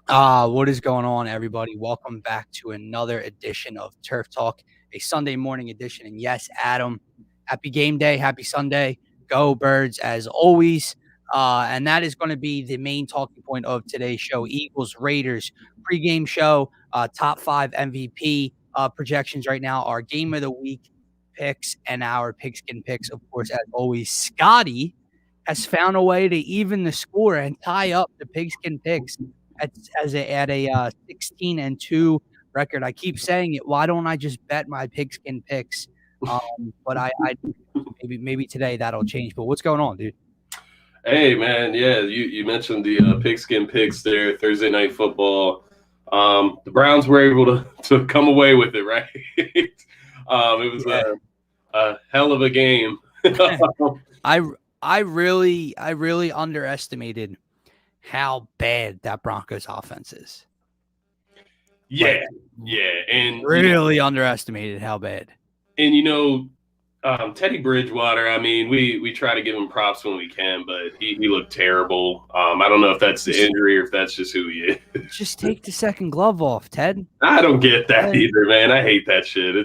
What is going on, everybody? Welcome back to another edition of Turf Talk, a Sunday morning edition. And yes, Adam, happy game day, happy Sunday. Go Birds, as always. And that is going to be the main talking point of today's show. Eagles, Raiders, pregame show, top 5 MVP projections right now, our game of the week picks, and our pigskin picks. Of course, as always, Scotty has found a way to even the score and tie up the pigskin picks at a 16-2 record. I keep saying it. Why don't I just bet my pigskin picks? But I maybe today that'll change. But what's going on, dude? Hey man, yeah, you mentioned the Pigskin Picks there, Thursday night football. The Browns were able to come away with it, right? It was Yeah. a hell of a game. I really underestimated how bad that Broncos offense is. Yeah, yeah, Really underestimated how bad. Teddy Bridgewater. I mean, we try to give him props when we can, but he looked terrible. I don't know if that's the injury or if that's just who he is. Just take the second glove off, Ted. I don't get that either, man. I hate that shit.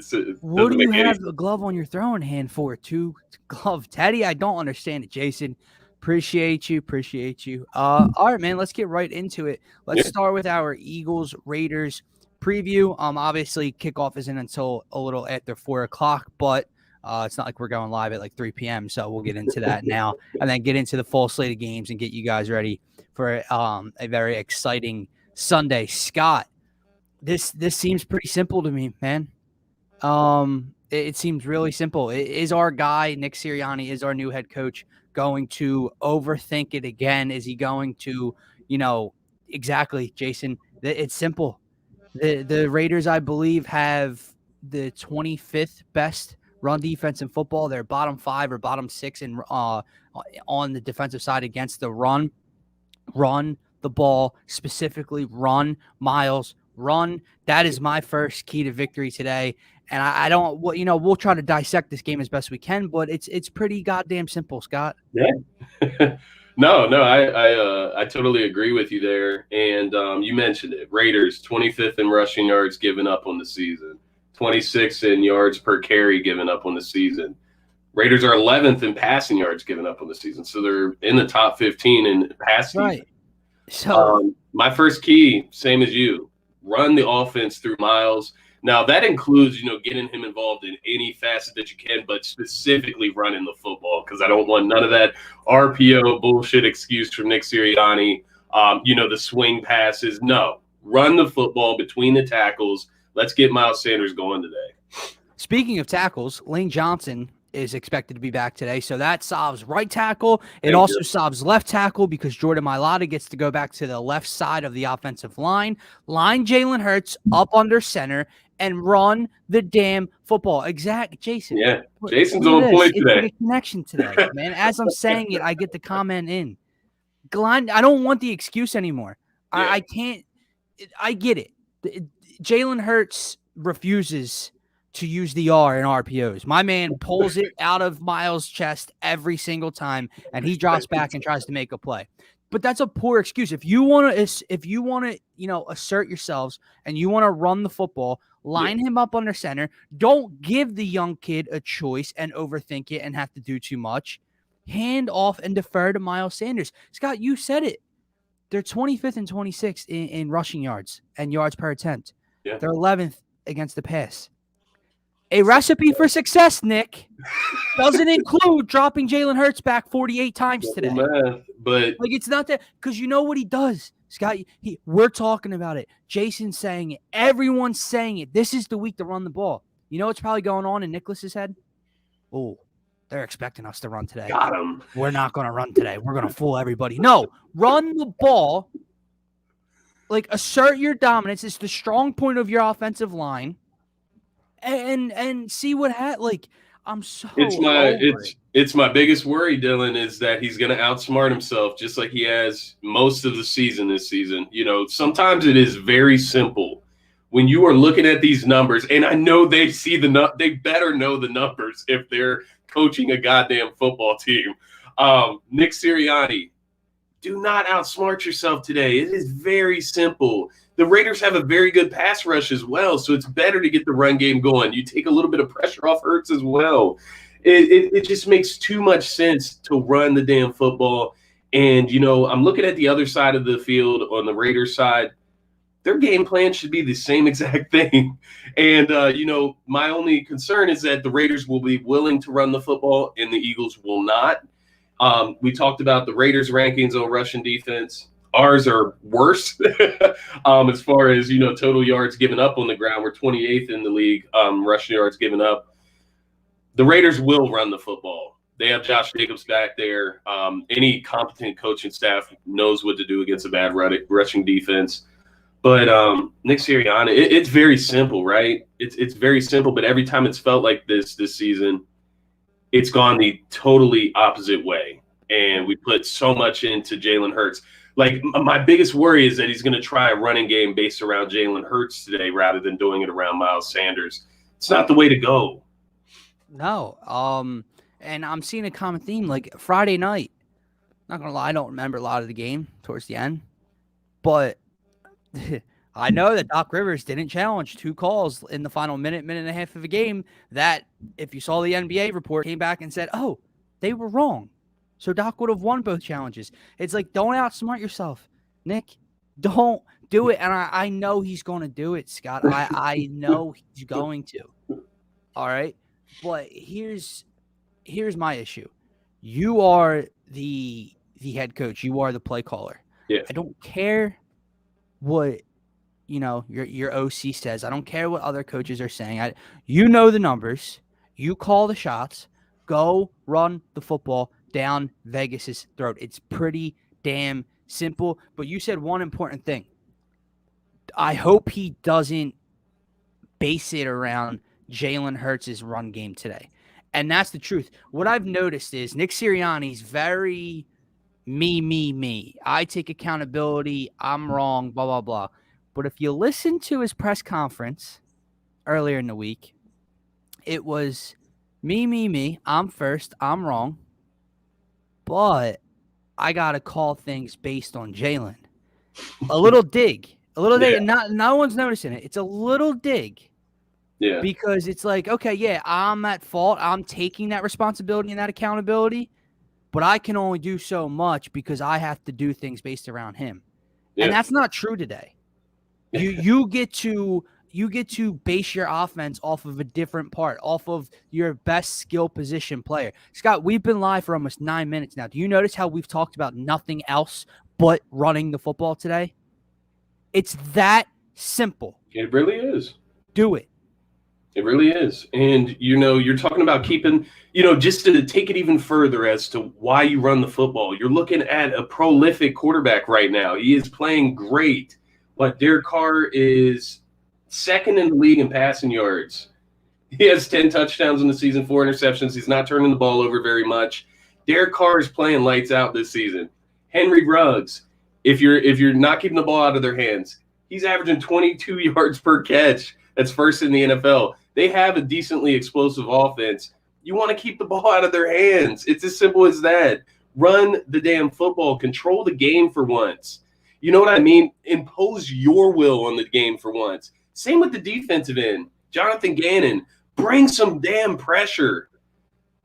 What do you have a glove on your throwing hand for? Two glove, Teddy? I don't understand it, Jason. Appreciate you. All right, man. Let's get right into it. Let's start with our Eagles Raiders preview. Obviously, kickoff isn't until a little after 4:00, but it's not like we're going live at like 3 p.m. So we'll get into that now, and then get into the full slate of games and get you guys ready for a very exciting Sunday. Scott, this seems pretty simple to me, man. It seems really simple. Is our guy Nick Sirianni, is our new head coach, going to overthink it again? Is he going to, exactly, Jason? It's simple. The Raiders, I believe, have the 25th best run defense in football. They're bottom 5 or bottom 6 in on the defensive side against the run. Run the ball, specifically run, Miles, run. That is my first key to victory today. And I don't, we'll try to dissect this game as best we can, but it's pretty goddamn simple, Scott. Yeah. No, I totally agree with you there. And you mentioned it. Raiders 25th in rushing yards given up on the season, 26th in yards per carry given up on the season. Raiders are 11th in passing yards given up on the season, so they're in the top 15 in passing. Right. So my first key, same as you, run the offense through Miles. Now that includes, getting him involved in any facet that you can, but specifically running the football, because I don't want none of that RPO bullshit excuse from Nick Sirianni. The swing passes. No, run the football between the tackles. Let's get Miles Sanders going today. Speaking of tackles, Lane Johnson is expected to be back today, so that solves right tackle. It also solves left tackle because Jordan Mailata gets to go back to the left side of the offensive line Jalen Hurts up under center, and run the damn football. Exact, Jason. Yeah, Jason's on point today. It's a connection today, man. As I'm saying it, I get the comment in. Glenn, I don't want the excuse anymore. Yeah. I can't. I get it. Jalen Hurts refuses to use the R in RPOs. My man pulls it out of Miles' chest every single time, and he drops back and tries to make a play. But that's a poor excuse. If you want to, assert yourselves and you want to run the football, line him up under center. Don't give the young kid a choice and overthink it and have to do too much. Hand off and defer to Miles Sanders. Scott, you said it. They're 25th and 26th in rushing yards and yards per attempt. Yeah. They're 11th against the pass. A recipe for success, Nick, doesn't include dropping Jalen Hurts back 48 times today. But it's not that, because you know what he does, Scott. We're talking about it. Jason's saying it. Everyone's saying it. This is the week to run the ball. You know what's probably going on in Nicholas's head? Oh, they're expecting us to run today. Got him. We're not going to run today. We're going to fool everybody. No, run the ball. Assert your dominance. It's the strong point of your offensive line. And see what I'm so it's my biggest worry, Dylan, is that he's going to outsmart himself just like he has most of the season this season. Sometimes it is very simple when you are looking at these numbers, and I know they see they better know the numbers if they're coaching a goddamn football team. Nick Sirianni, Do not outsmart yourself today. It is very simple. The Raiders have a very good pass rush as well, so it's better to get the run game going. You take a little bit of pressure off Hurts as well. It just makes too much sense to run the damn football. And, I'm looking at the other side of the field on the Raiders side. Their game plan should be the same exact thing. And, my only concern is that the Raiders will be willing to run the football and the Eagles will not. We talked about the Raiders' rankings on rushing defense. Ours are worse as far as, total yards given up on the ground. We're 28th in the league, rushing yards given up. The Raiders will run the football. They have Josh Jacobs back there. Any competent coaching staff knows what to do against a bad rushing defense. But Nick Sirianni, it's very simple, right? It's very simple, but every time it's felt like this season, it's gone the totally opposite way. And we put so much into Jalen Hurts. Like, my biggest worry is that he's going to try a running game based around Jalen Hurts today rather than doing it around Miles Sanders. It's not the way to go. No. And I'm seeing a common theme, like Friday night. Not going to lie, I don't remember a lot of the game towards the end. But I know that Doc Rivers didn't challenge 2 calls in the final minute and a half of a game that, if you saw the NBA report, came back and said, oh, they were wrong. So Doc would have won both challenges. It's like, don't outsmart yourself, Nick. Don't do it. And I know he's going to do it, Scott. I know he's going to. All right. But here's my issue. You are the head coach. You are the play caller. Yeah. I don't care what your OC says. I don't care what other coaches are saying. You know the numbers. You call the shots. Go run the football down Vegas's throat. It's pretty damn simple. But you said one important thing. I hope he doesn't base it around Jalen Hurts' run game today. And that's the truth. What I've noticed is Nick Sirianni's very me. I take accountability. I'm wrong, blah, blah, blah. But if you listen to his press conference earlier in the week, it was me. I'm first. I'm wrong. But I got to call things based on Jalen. A little dig. Dig. No one's noticing it. It's a little dig. Yeah. Because it's like, okay, yeah, I'm at fault. I'm taking that responsibility and that accountability. But I can only do so much because I have to do things based around him. Yeah. And that's not true today. You get to base your offense off of a different part, off of your best skill position player. Scott, we've been live for almost 9 minutes now. Do you notice how we've talked about nothing else but running the football today? It's that simple. It really is. Do it. It really is. And, you're talking about keeping, just to take it even further as to why you run the football. You're looking at a prolific quarterback right now. He is playing great. But Derek Carr is second in the league in passing yards. He has 10 touchdowns in the season, 4 interceptions. He's not turning the ball over very much. Derek Carr is playing lights out this season. Henry Ruggs, if you're not keeping the ball out of their hands, he's averaging 22 yards per catch. That's first in the NFL. They have a decently explosive offense. You want to keep the ball out of their hands. It's as simple as that. Run the damn football. Control the game for once. You know what I mean? Impose your will on the game for once. Same with the defensive end. Jonathan Gannon, bring some damn pressure.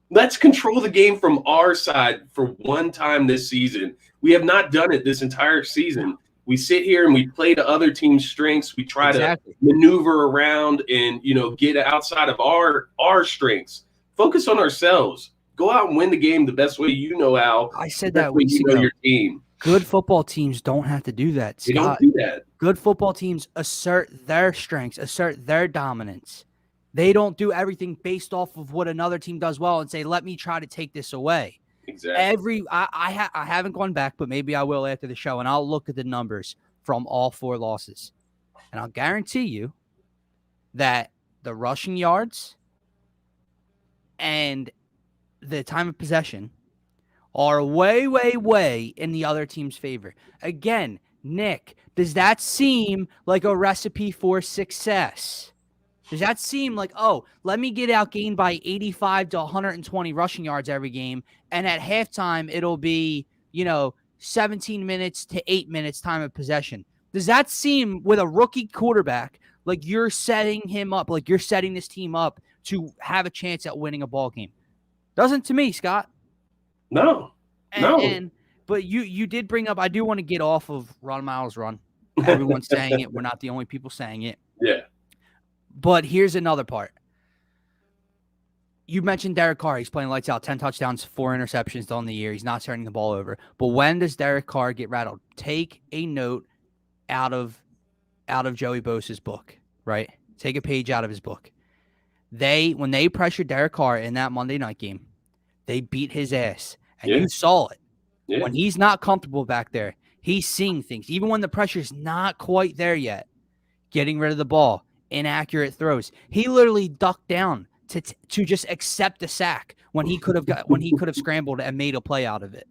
Let's control the game from our side for one time this season. We have not done it this entire season. We sit here and we play to other teams' strengths. We try to maneuver around and, get outside of our strengths. Focus on ourselves. Go out and win the game the best way you know how. I said that weeks ago. Your team. Good football teams don't have to do that, Scott. They don't do that. Good football teams assert their strengths, assert their dominance. They don't do everything based off of what another team does well and say, let me try to take this away. Exactly. I haven't gone back, but maybe I will after the show, and I'll look at the numbers from all 4 losses. And I'll guarantee you that the rushing yards and the time of possession are way, way, way in the other team's favor. Again, Nick, does that seem like a recipe for success? Does that seem like, oh, let me get outgained by 85 to 120 rushing yards every game, and at halftime it'll be, 17 minutes to 8 minutes time of possession. Does that seem, with a rookie quarterback, like you're setting him up, like you're setting this team up to have a chance at winning a ball game? Doesn't to me, Scott. No. But you did bring up, I do want to get off of Run Miles Run. Everyone's saying it. We're not the only people saying it. Yeah. But here's another part. You mentioned Derek Carr. He's playing lights out. 10 touchdowns, 4 interceptions on the year. He's not turning the ball over. But when does Derek Carr get rattled? Take a note out of Joey Bosa's book, right? Take a page out of his book. When they pressured Derek Carr in that Monday night game, they beat his ass. And you saw it. Yeah. When he's not comfortable back there, he's seeing things. Even when the pressure's not quite there yet, getting rid of the ball, inaccurate throws. He literally ducked down to just accept the sack when he could have scrambled and made a play out of it.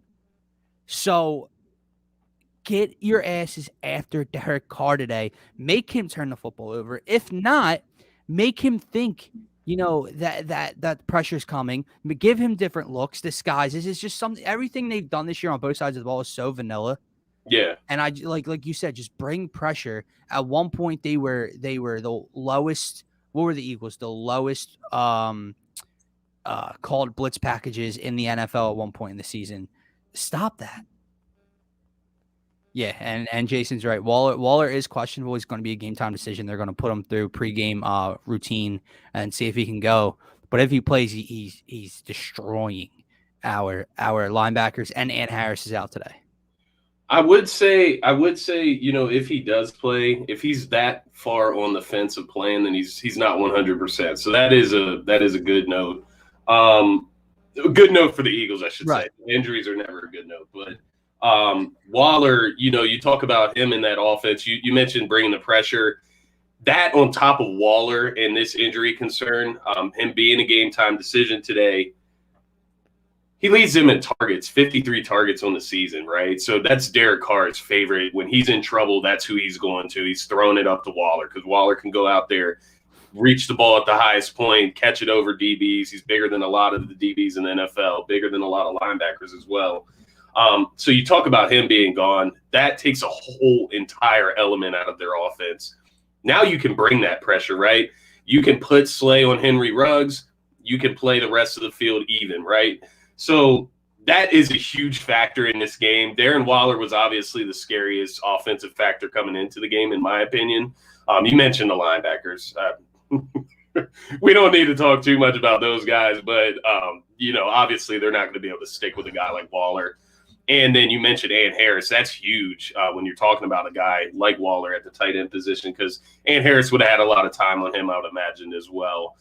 So get your asses after Derek Carr today. Make him turn the football over. If not, make him think, that pressure's coming. Give him different looks, disguises. It's just something. Everything they've done this year on both sides of the ball is so vanilla. Yeah. And I like you said, just bring pressure. At one point, they were the lowest. What were the Eagles? The lowest called blitz packages in the NFL at one point in the season. Stop that. Yeah, and Jason's right. Waller is questionable. He's going to be a game time decision. They're going to put him through pregame routine and see if he can go. But if he plays, he's destroying our linebackers. And Harris is out today. I would say, if he does play, if he's that far on the fence of playing, then he's not 100%. So that is a good note. A good note for the Eagles, I should say. Injuries are never a good note, but Waller, you talk about him in that offense. You mentioned bringing the pressure. That on top of Waller and this injury concern, him being a game time decision today. He leads them in targets, 53 targets on the season, right? So that's Derek Carr's favorite. When he's in trouble, that's who he's going to. He's throwing it up to Waller because Waller can go out there, reach the ball at the highest point, catch it over DBs. He's bigger than a lot of the DBs in the NFL, bigger than a lot of linebackers as well. So you talk about him being gone. That takes a whole entire element out of their offense. Now you can bring that pressure, right? You can put Slay on Henry Ruggs. You can play the rest of the field even, right? So that is a huge factor in this game. Darren Waller was obviously the scariest offensive factor coming into the game, in my opinion. You mentioned the linebackers. We don't need to talk too much about those guys, but, obviously they're not going to be able to stick with a guy like Waller. And then you mentioned Harris. That's huge when you're talking about a guy like Waller at the tight end position, because Harris would have had a lot of time on him, I would imagine, as well.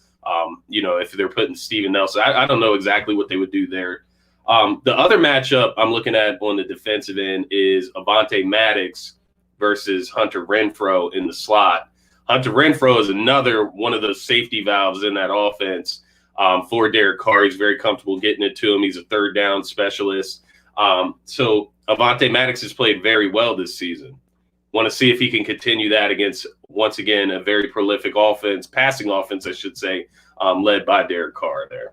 If they're putting Steven Nelson, I don't know exactly what they would do there. The other matchup I'm looking at on the defensive end is Avonte Maddox versus Hunter Renfrow in the slot. Hunter Renfrow is another one of those safety valves in that offense for Derek Carr. He's very comfortable getting it to him. He's a third down specialist. So Avonte Maddox has played very well this season. Want to see if he can continue that against, once again, a very prolific offense, passing offense, I should say, led by Derek Carr there.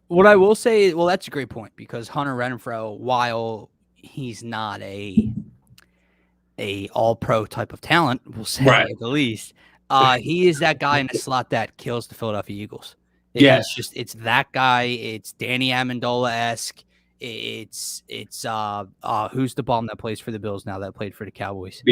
What I will say, well, that's a great point, because Hunter Renfrow, while he's not a all-pro type of talent, we'll say at the least, he is that guy in the slot that kills the Philadelphia Eagles. It's that guy. It's Danny Amendola-esque. It's who's the bum that plays for the Bills now that played for the Cowboys?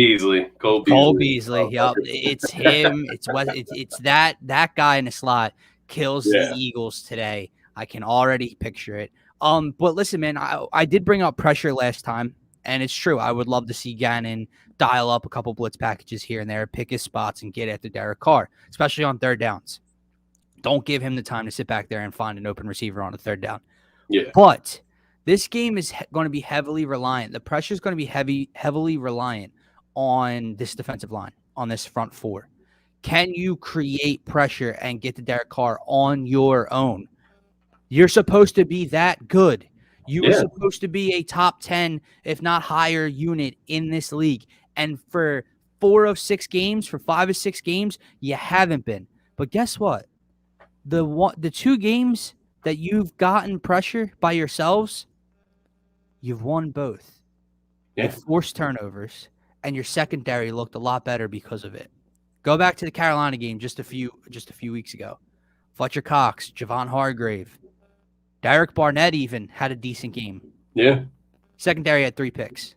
Cole Beasley. Yep. It's him. It's that guy in the slot kills the Eagles today. I can already picture it. But listen, man, I did bring up pressure last time, and it's true. I would love to see Gannon dial up a couple blitz packages here and there, pick his spots, and get after Derek Carr, especially on third downs. Don't give him the time to sit back there and find an open receiver on a third down. Yeah. But this game is going to be heavily reliant. The pressure is going to be heavily reliant on this defensive line, on this front four. Can you create pressure and get to Derek Carr on your own? You're supposed to be that good. You are supposed to be a top 10, if not higher, unit in this league. And for 5 of 6 games, you haven't been. But guess what? The 2 games that you've gotten pressure by yourselves, you've won both. You forced turnovers, and your secondary looked a lot better because of it. Go back to the Carolina game just a few weeks ago. Fletcher Cox, Javon Hargrave, Derek Barnett even had a decent game. Yeah. Secondary had 3 picks.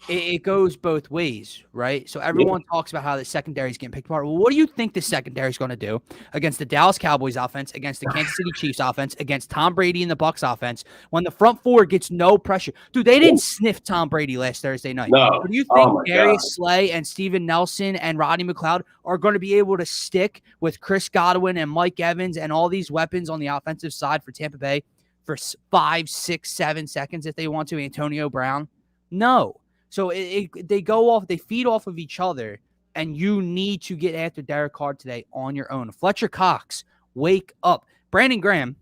It goes both ways, right? So everyone talks about how the secondary is getting picked apart. Well, what do you think the secondary is going to do against the Dallas Cowboys offense, against the Kansas City Chiefs offense, against Tom Brady and the Bucs offense when the front four gets no pressure? Dude, they didn't sniff Tom Brady last Thursday night. No. Do you think Darius Slay and Steven Nelson and Rodney McLeod are going to be able to stick with Chris Godwin and Mike Evans and all these weapons on the offensive side for Tampa Bay for 5, 6, 7 seconds if they want to? Antonio Brown? No. So they feed off of each other, and you need to get after Derek Carr today on your own. Fletcher Cox, wake up. Brandon Graham,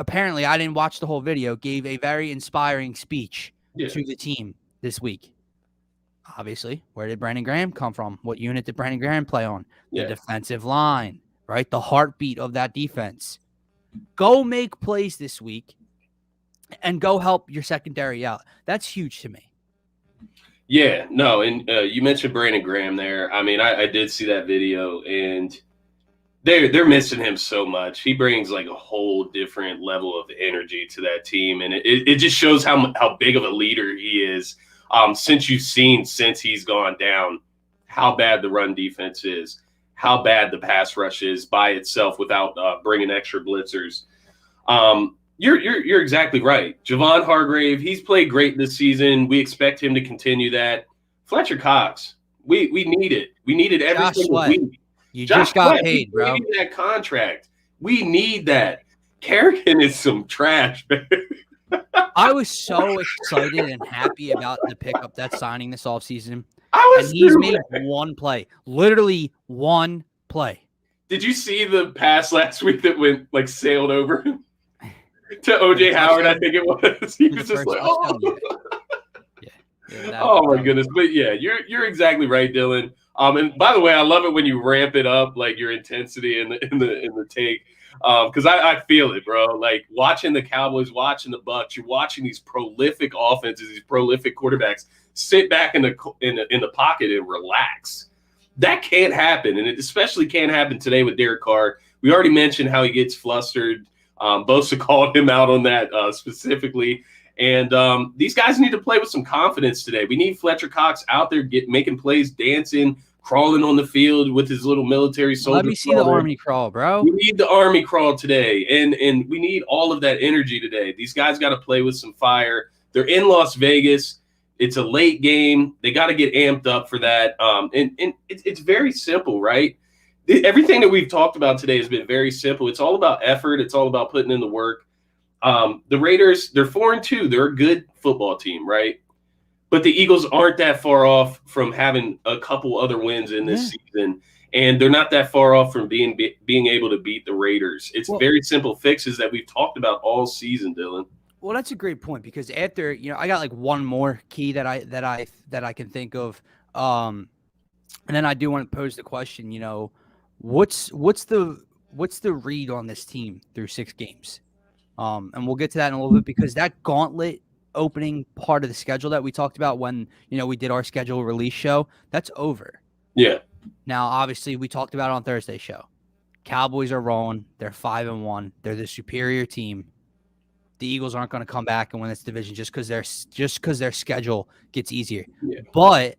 apparently, I didn't watch the whole video, gave a very inspiring speech to the team this week. Obviously, where did Brandon Graham come from? What unit did Brandon Graham play on? The defensive line, right? The heartbeat of that defense. Go make plays this week and go help your secondary out. That's huge to me. Yeah, no, and you mentioned Brandon Graham there. I mean, I did see that video, and they're missing him so much. He brings like a whole different level of energy to that team, and it just shows how big of a leader he is. Since he's gone down, how bad the run defense is, how bad the pass rush is by itself without bringing extra blitzers. You're exactly right. Javon Hargrave, he's played great this season. We expect him to continue that. Fletcher Cox, we need it. We need it every single week. You just got paid, bro. We need that contract. We need that. Kerrigan is some trash, man. I was so excited and happy about the pickup that's signing this offseason. And he's made one play. Literally one play. Did you see the pass last week that went sailed over him? To OJ Howard, I think it was. He was just like, oh. Oh my goodness. But yeah, you're exactly right, Dylan. And by the way, I love it when you ramp it up, like your intensity in the take. Because I feel it, bro. Like watching the Cowboys, watching the Bucs, you're watching these prolific offenses, these prolific quarterbacks sit back in the pocket and relax. That can't happen, and it especially can't happen today with Derek Carr. We already mentioned how he gets flustered. Bosa called him out on that specifically. And these guys need to play with some confidence today. We need Fletcher Cox out there making plays, dancing, crawling on the field with his little military soldier. Let me see the army crawl, bro. We need the army crawl today, and we need all of that energy today. These guys got to play with some fire. They're in Las Vegas. It's a late game. They got to get amped up for that. And it's very simple, right? Everything that we've talked about today has been very simple. It's all about effort. It's all about putting in the work. The Raiders, they're 4-2. They're a good football team, right? But the Eagles aren't that far off from having a couple other wins in this season, and they're not that far off from being able to beat the Raiders. It's very simple fixes that we've talked about all season, Dylan. Well, that's a great point because after I got one more key that I can think of, and then I do want to pose the question. What's the read on this team through 6 games? And we'll get to that in a little bit because that gauntlet opening part of the schedule that we talked about when, we did our schedule release show, that's over. Yeah. Now, obviously, we talked about it on Thursday's show. Cowboys are rolling. They're 5-1. They're the superior team. The Eagles aren't going to come back and win this division just because their schedule gets easier. Yeah. But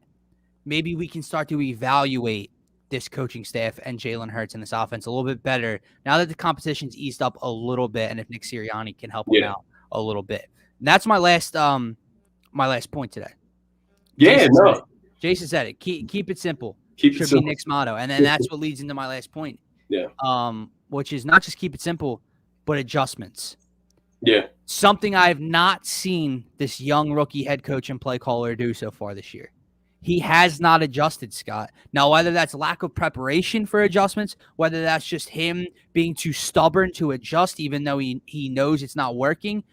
maybe we can start to evaluate this coaching staff and Jalen Hurts in this offense a little bit better now that the competition's eased up a little bit, and if Nick Sirianni can help them out a little bit. And that's my last point today. Yeah, Jason said it. Keep it simple. Should be Nick's motto, and then that's what leads into my last point. Yeah. Which is not just keep it simple, but adjustments. Yeah. Something I have not seen this young rookie head coach and play caller do so far this year. He has not adjusted, Scott. Now, whether that's lack of preparation for adjustments, whether that's just him being too stubborn to adjust, even though he knows it's not working.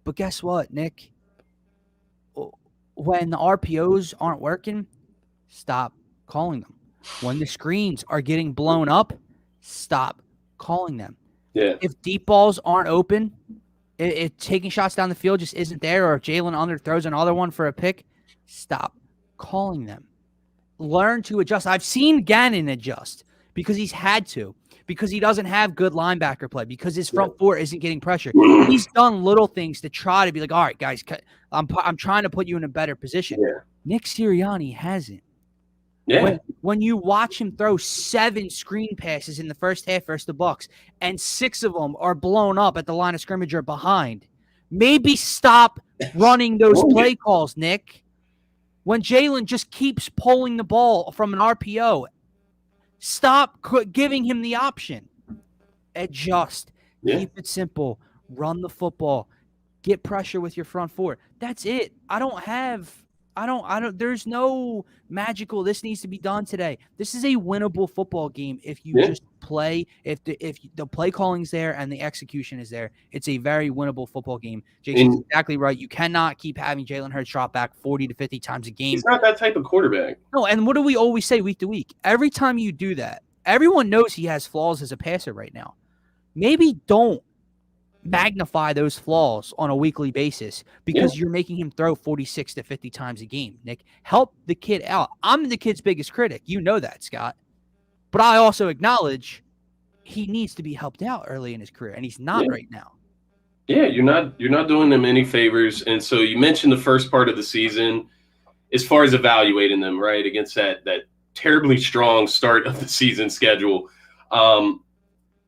But guess what, Nick? When the RPOs aren't working, stop calling them. When the screens are getting blown up, stop calling them. Yeah. If deep balls aren't open, if taking shots down the field just isn't there, or if Jalen underthrows another one for a pick, stop calling them. Learn to adjust. I've seen Gannon adjust because he's had to, because he doesn't have good linebacker play, because his front four isn't getting pressure. He's done little things to try to be like, all right, guys, I'm trying to put you in a better position. Yeah. Nick Sirianni hasn't. Yeah. When you watch him throw 7 screen passes in the first half versus the Bucs, and 6 of them are blown up at the line of scrimmage or behind, maybe stop running those play calls, Nick. When Jalen just keeps pulling the ball from an RPO, stop giving him the option. Adjust. Keep it simple. Run the football. Get pressure with your front four. That's it. There's no magical, this needs to be done today. This is a winnable football game if you just play. If the play calling's there and the execution is there, it's a very winnable football game. Jason's exactly right. You cannot keep having Jalen Hurts drop back 40 to 50 times a game. He's not that type of quarterback. No, and what do we always say week to week? Every time you do that, everyone knows he has flaws as a passer right now. Maybe don't magnify those flaws on a weekly basis because you're making him throw 46 to 50 times a game. Nick, help the kid out. I'm the kid's biggest critic. You know that, Scott. But I also acknowledge he needs to be helped out early in his career, and he's not right now. Yeah, you're not doing them any favors. And so you mentioned the first part of the season as far as evaluating them, right, against that terribly strong start of the season schedule.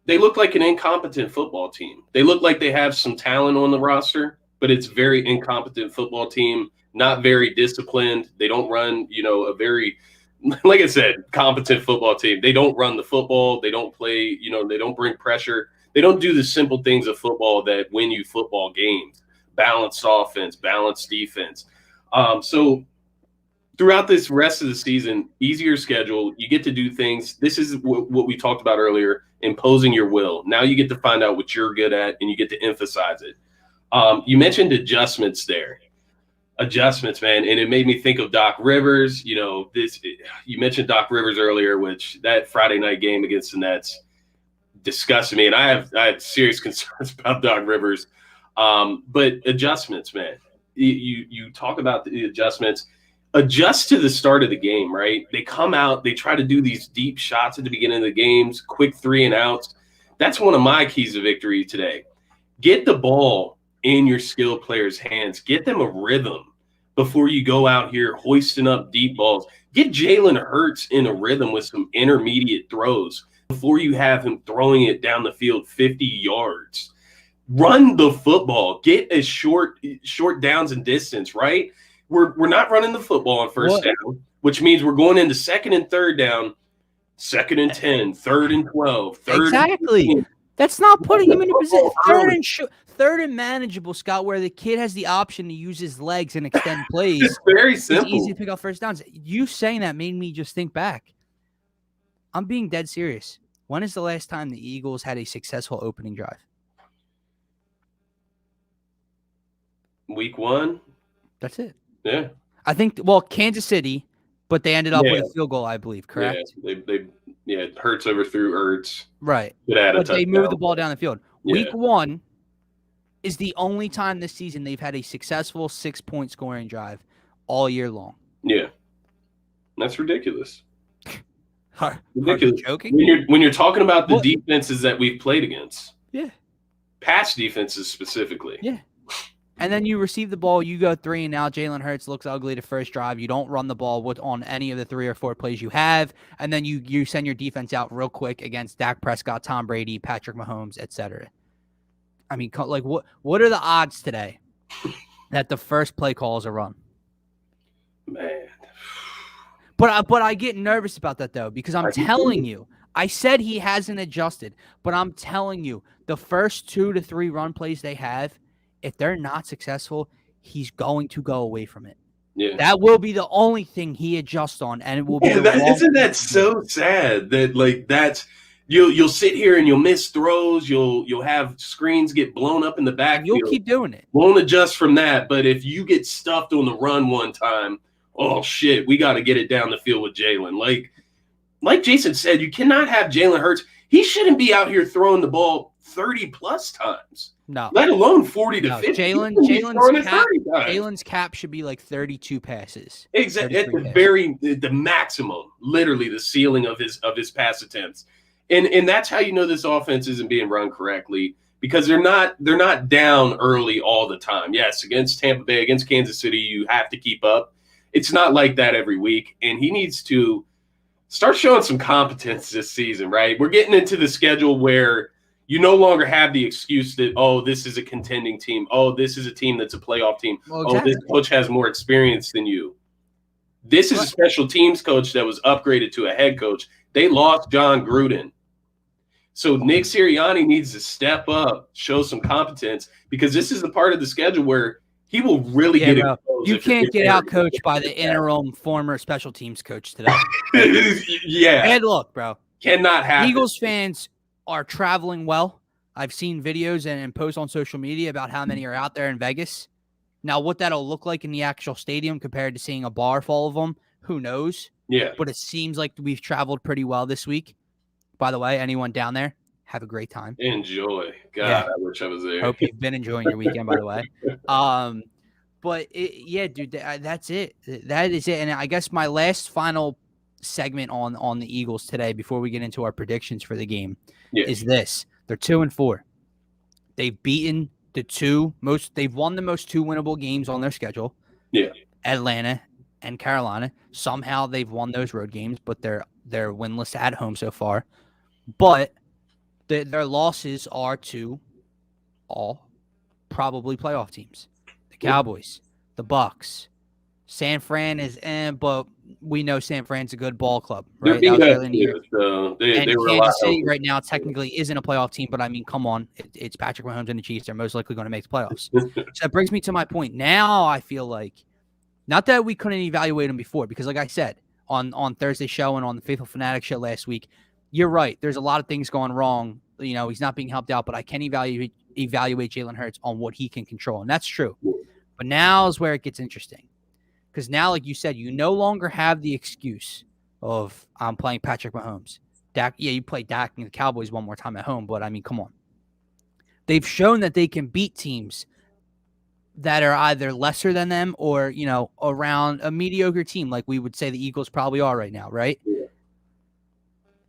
They look like an incompetent football team. They look like they have some talent on the roster, but it's a very incompetent football team, not very disciplined. They don't run, a very, like I said, competent football team. They don't run the football. They don't play, they don't bring pressure. They don't do the simple things of football that win you football games. Balanced offense, balanced defense. So throughout this rest of the season, easier schedule, you get to do things. This is what we talked about earlier, imposing your will. Now you get to find out what you're good at, and you get to emphasize it. You mentioned adjustments there. Adjustments, man, and it made me think of Doc Rivers. You mentioned Doc Rivers earlier, which that Friday night game against the Nets disgusted me, and I have serious concerns about Doc Rivers. But adjustments, man. You talk about the adjustments. Adjust to the start of the game, right? They come out, they try to do these deep shots at the beginning of the games, quick 3 and outs. That's one of my keys to victory today. Get the ball in your skilled players' hands. Get them a rhythm before you go out here hoisting up deep balls. Get Jalen Hurts in a rhythm with some intermediate throws before you have him throwing it down the field 50 yards. Run the football. Get a short downs and distance, right? We're not running the football on first down, which means we're going into second and third down, 2nd and 10, 3rd and 12, 3rd Exactly. And that's not putting him in a position. Third and manageable, Scott, where the kid has the option to use his legs and extend plays. It's very simple. It's easy to pick up first downs. You saying that made me just think back. I'm being dead serious. When is the last time the Eagles had a successful opening drive? Week 1. That's it. Yeah. I think, Kansas City, but they ended up with a field goal, I believe, correct? Yeah, Hurts overthrew Ertz. Right. But they moved the ball down the field. Yeah. Week 1 is the only time this season they've had a successful 6-point scoring drive all year long. Yeah. That's ridiculous. Are Ridiculous. you joking? When you're talking about the defenses that we've played against. Yeah. Pass defenses specifically. Yeah. And then you receive the ball, you go 3 and out. Jalen Hurts looks ugly the first drive. You don't run the ball on any of the 3 or 4 plays you have, and then you send your defense out real quick against Dak Prescott, Tom Brady, Patrick Mahomes, etc. I mean, like what are the odds today that the first play call is a run? Man. But I get nervous about that though because I'm telling you, I said he hasn't adjusted, but I'm telling you, the first 2 to 3 run plays they have. If they're not successful, he's going to go away from it. Yeah, that will be the only thing he adjusts on, and it will be. Isn't that so sad that that's you'll sit here and you'll miss throws, you'll have screens get blown up in the backfield. You'll keep doing it. Won't adjust from that, but if you get stuffed on the run one time, oh shit, we got to get it down the field with Jalen. Like Jason said, you cannot have Jalen Hurts. He shouldn't be out here throwing the ball 30 plus times. No. Let alone 40 to No, 50. Jalen's cap should be like 32 passes. Exactly. At the maximum, literally the ceiling of his pass attempts. And that's how you know this offense isn't being run correctly, because they're not down early all the time. Yes, against Tampa Bay, against Kansas City, you have to keep up. It's not like that every week, and he needs to start showing some competence this season, right? We're getting into the schedule where you no longer have the excuse that, oh, this is a contending team. Oh, this is a team that's a playoff team. Well, exactly. Oh, this coach has more experience than you. This is a special teams coach that was upgraded to a head coach. They lost John Gruden. So Nick Sirianni needs to step up, show some competence, because this is the part of the schedule where he will really get exposed. You can't get out coached by the interim former special teams coach today. Yeah. And look, bro. Cannot happen. Eagles fans are traveling well. I've seen videos and posts on social media about how many are out there in Vegas. Now, what that'll look like in the actual stadium compared to seeing a bar full of them, who knows? Yeah. But it seems like we've traveled pretty well this week. By the way, anyone down there, have a great time. Enjoy. God, yeah. I wish I was there. Hope you've been enjoying your weekend, by the way. But yeah, dude, that's it. That is it. And I guess my last final segment on the Eagles today, before we get into our predictions for the game, is this. They're 2-4. They've beaten they've won the most 2 winnable games on their schedule. Yeah. Atlanta and Carolina. Somehow they've won those road games, but they're winless at home so far. But their losses are to all probably playoff teams. The Cowboys, the Bucks. San Fran is but we know San Fran's a good ball club, right? That was really neat. They were Kansas City right now technically isn't a playoff team, but I mean, come on. It's Patrick Mahomes and the Chiefs. They're most likely going to make the playoffs. So that brings me to my point. Now I feel like, not that we couldn't evaluate them before, because like I said, on Thursday's show and on the Faithful Fanatic show last week, you're right. There's a lot of things going wrong. You know, he's not being helped out, but I can evaluate Jalen Hurts on what he can control, and that's true. But now is where it gets interesting. Because now, like you said, you no longer have the excuse of I'm playing Patrick Mahomes. Dak, yeah, you play Dak and the Cowboys one more time at home, but I mean, come on. They've shown that they can beat teams that are either lesser than them or, you know, around a mediocre team, like we would say the Eagles probably are right now, right? Yeah.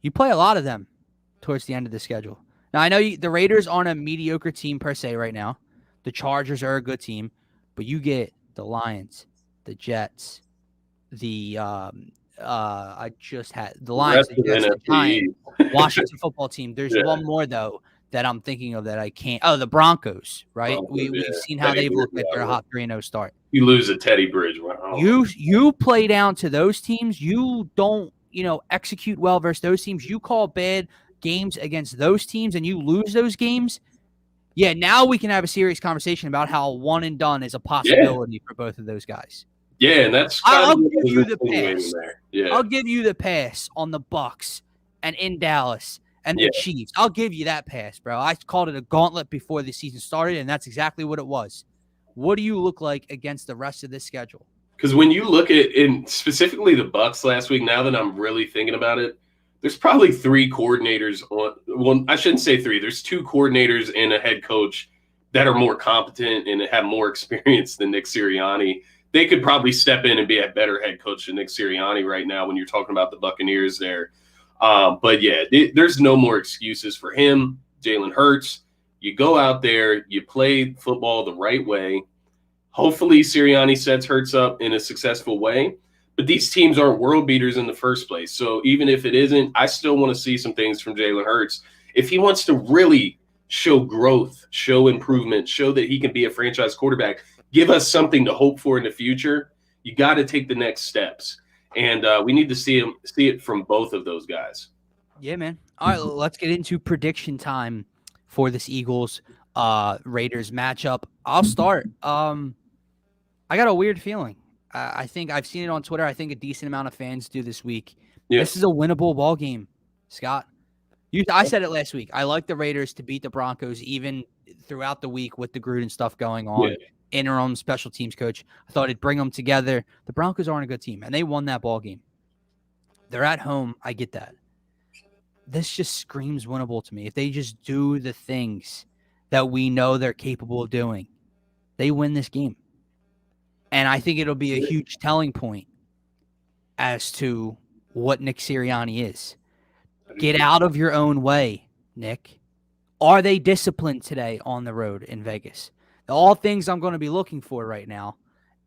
You play a lot of them towards the end of the schedule. Now, I know the Raiders aren't a mediocre team per se right now. The Chargers are a good team, but you get the Lions, the Jets, the I just had the Lions, the Giants, Washington football team. There's one more though that I'm thinking of that I can't. Oh, the Broncos, right? We've seen how they've looked at their hot 3-0 start. You lose a Teddy Bridgewater. You play down to those teams. You don't, execute well versus those teams. You call bad games against those teams and you lose those games. Yeah, now we can have a serious conversation about how one and done is a possibility for both of those guys. Yeah, and that's I'll give you the pass. Yeah. I'll give you the pass on the Bucks and in Dallas and the Chiefs. I'll give you that pass, bro. I called it a gauntlet before the season started, and that's exactly what it was. What do you look like against the rest of this schedule? Because when you look at, and specifically the Bucks last week, now that I'm really thinking about it, there's probably 3 coordinators on. Well, I shouldn't say 3. There's 2 coordinators and a head coach that are more competent and have more experience than Nick Sirianni. They could probably step in and be a better head coach than Nick Sirianni right now when you're talking about the Buccaneers there. But yeah, there's no more excuses for him. Jalen Hurts, you go out there, you play football the right way. Hopefully Sirianni sets Hurts up in a successful way. But these teams aren't world beaters in the first place. So even if it isn't, I still want to see some things from Jalen Hurts. If he wants to really show growth, show improvement, show that he can be a franchise quarterback, give us something to hope for in the future, you got to take the next steps. And we need to see it from both of those guys. Yeah, man. All right, let's get into prediction time for this Eagles Raiders matchup. I'll start. I got a weird feeling. I think I've seen it on Twitter. I think a decent amount of fans do this week. Yeah. This is a winnable ball game, Scott. I said it last week. I like the Raiders to beat the Broncos even throughout the week with the Gruden stuff going on. Yeah. Interim special teams coach. I thought it'd bring them together. The Broncos aren't a good team, and they won that ball game. They're at home. I get that. this just screams winnable to me. If they just do the things that we know they're capable of doing, they win this game. And I think it'll be a huge telling point as to what Nick Sirianni is. Get out of your own way, Nick. Are they disciplined today on the road in Vegas? All things I'm going to be looking for right now.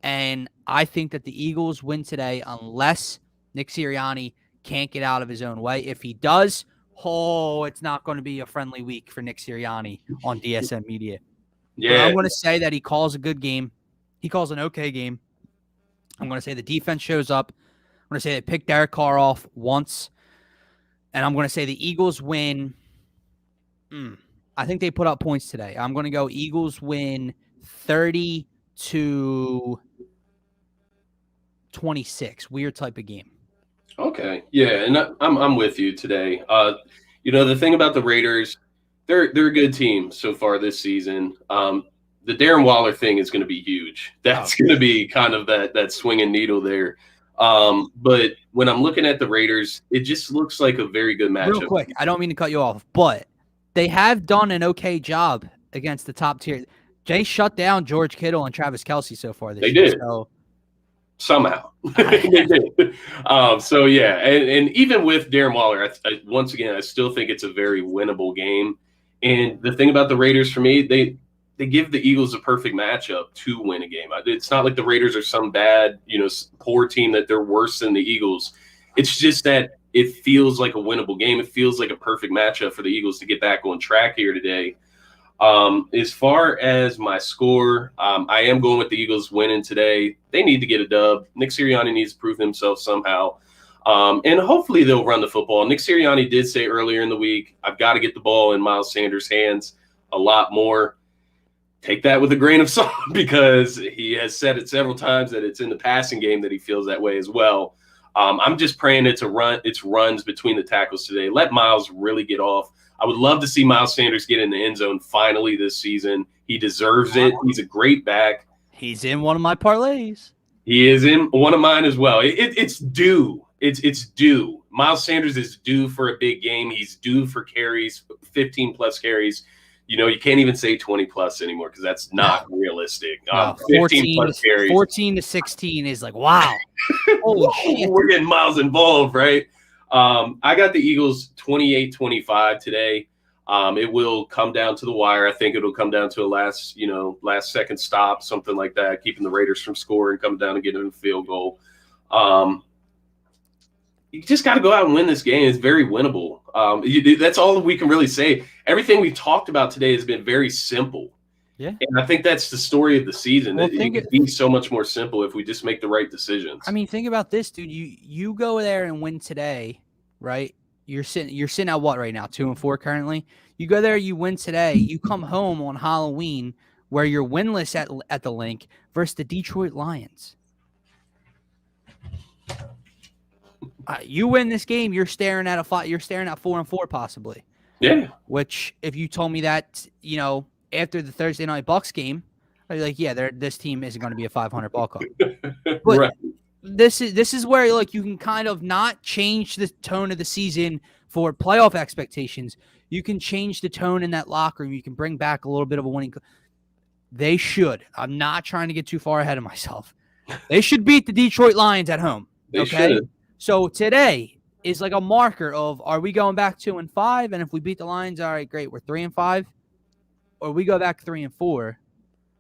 And I think that the Eagles win today unless Nick Sirianni can't get out of his own way. If he does, it's not going to be a friendly week for Nick Sirianni on DSM Media. Yeah. But I'm going to say that he calls a good game. He calls an okay game. I'm going to say the defense shows up. I'm going to say they pick Derek Carr off once. And I'm going to say the Eagles win. I think they put up points today. I'm going to go Eagles win 30-26. Weird type of game. Okay. Yeah, and I'm with you today. The thing about the Raiders, they're a good team so far this season. The Darren Waller thing is going to be huge. That's going to be kind of that swinging needle there. But when I'm looking at the Raiders, it just looks like a very good matchup. Real quick, I don't mean to cut you off, but they have done an okay job against the top tier. They shut down George Kittle and Travis Kelce so far this year. They did. Somehow. They did. So, yeah, and even with Darren Waller, once again, I still think it's a very winnable game. And the thing about the Raiders for me, they give the Eagles a perfect matchup to win a game. It's not like the Raiders are some bad, poor team that they're worse than the Eagles. It's just that it feels like a winnable game. It feels like a perfect matchup for the Eagles to get back on track here today. As far as my score, I am going with the Eagles winning today. They need to get a dub. Nick Sirianni needs to prove himself somehow. And hopefully they'll run the football. Nick Sirianni did say earlier in the week, I've got to get the ball in Miles Sanders' hands a lot more. Take that with a grain of salt because he has said it several times that it's in the passing game that he feels that way as well. I'm just praying it's runs between the tackles today. Let Miles really get off. I would love to see Miles Sanders get in the end zone finally this season. He deserves it. He's a great back. He's in one of my parlays. He is in one of mine as well. It's due. It's due. Miles Sanders is due for a big game. He's due for carries, 15-plus carries. You can't even say 20-plus anymore because that's not realistic. 15-plus carries. 14 to 16 is like, wow. Holy shit. We're getting Miles involved, right? I got the Eagles 28-25 today. It will come down to the wire. I think it'll come down to a last second stop, something like that, keeping the Raiders from scoring, come down and getting a field goal. You just got to go out and win this game. It's very winnable. That's all we can really say. Everything we've talked about today has been very simple. Yeah. And I think that's the story of the season. Well, it could be so much more simple if we just make the right decisions. I mean, think about this, dude. You go there and win today, right? You're sitting at what right now? 2-4 currently. You go there, you win today. You come home on Halloween where you're winless at the Link versus the Detroit Lions. You win this game, you're staring at 4-4 possibly. Yeah. Which, if you told me that, after the Thursday night Bucks game, I'd be like, yeah, this team isn't going to be a 500 ball club. But right. This is where you can kind of not change the tone of the season for playoff expectations. You can change the tone in that locker room. You can bring back a little bit of a winning. They should. I'm not trying to get too far ahead of myself. They should beat the Detroit Lions at home. They should. So today is like a marker of, are we going back 2-5? And if we beat the Lions, all right, great, we're 3-5. Or we go back 3-4,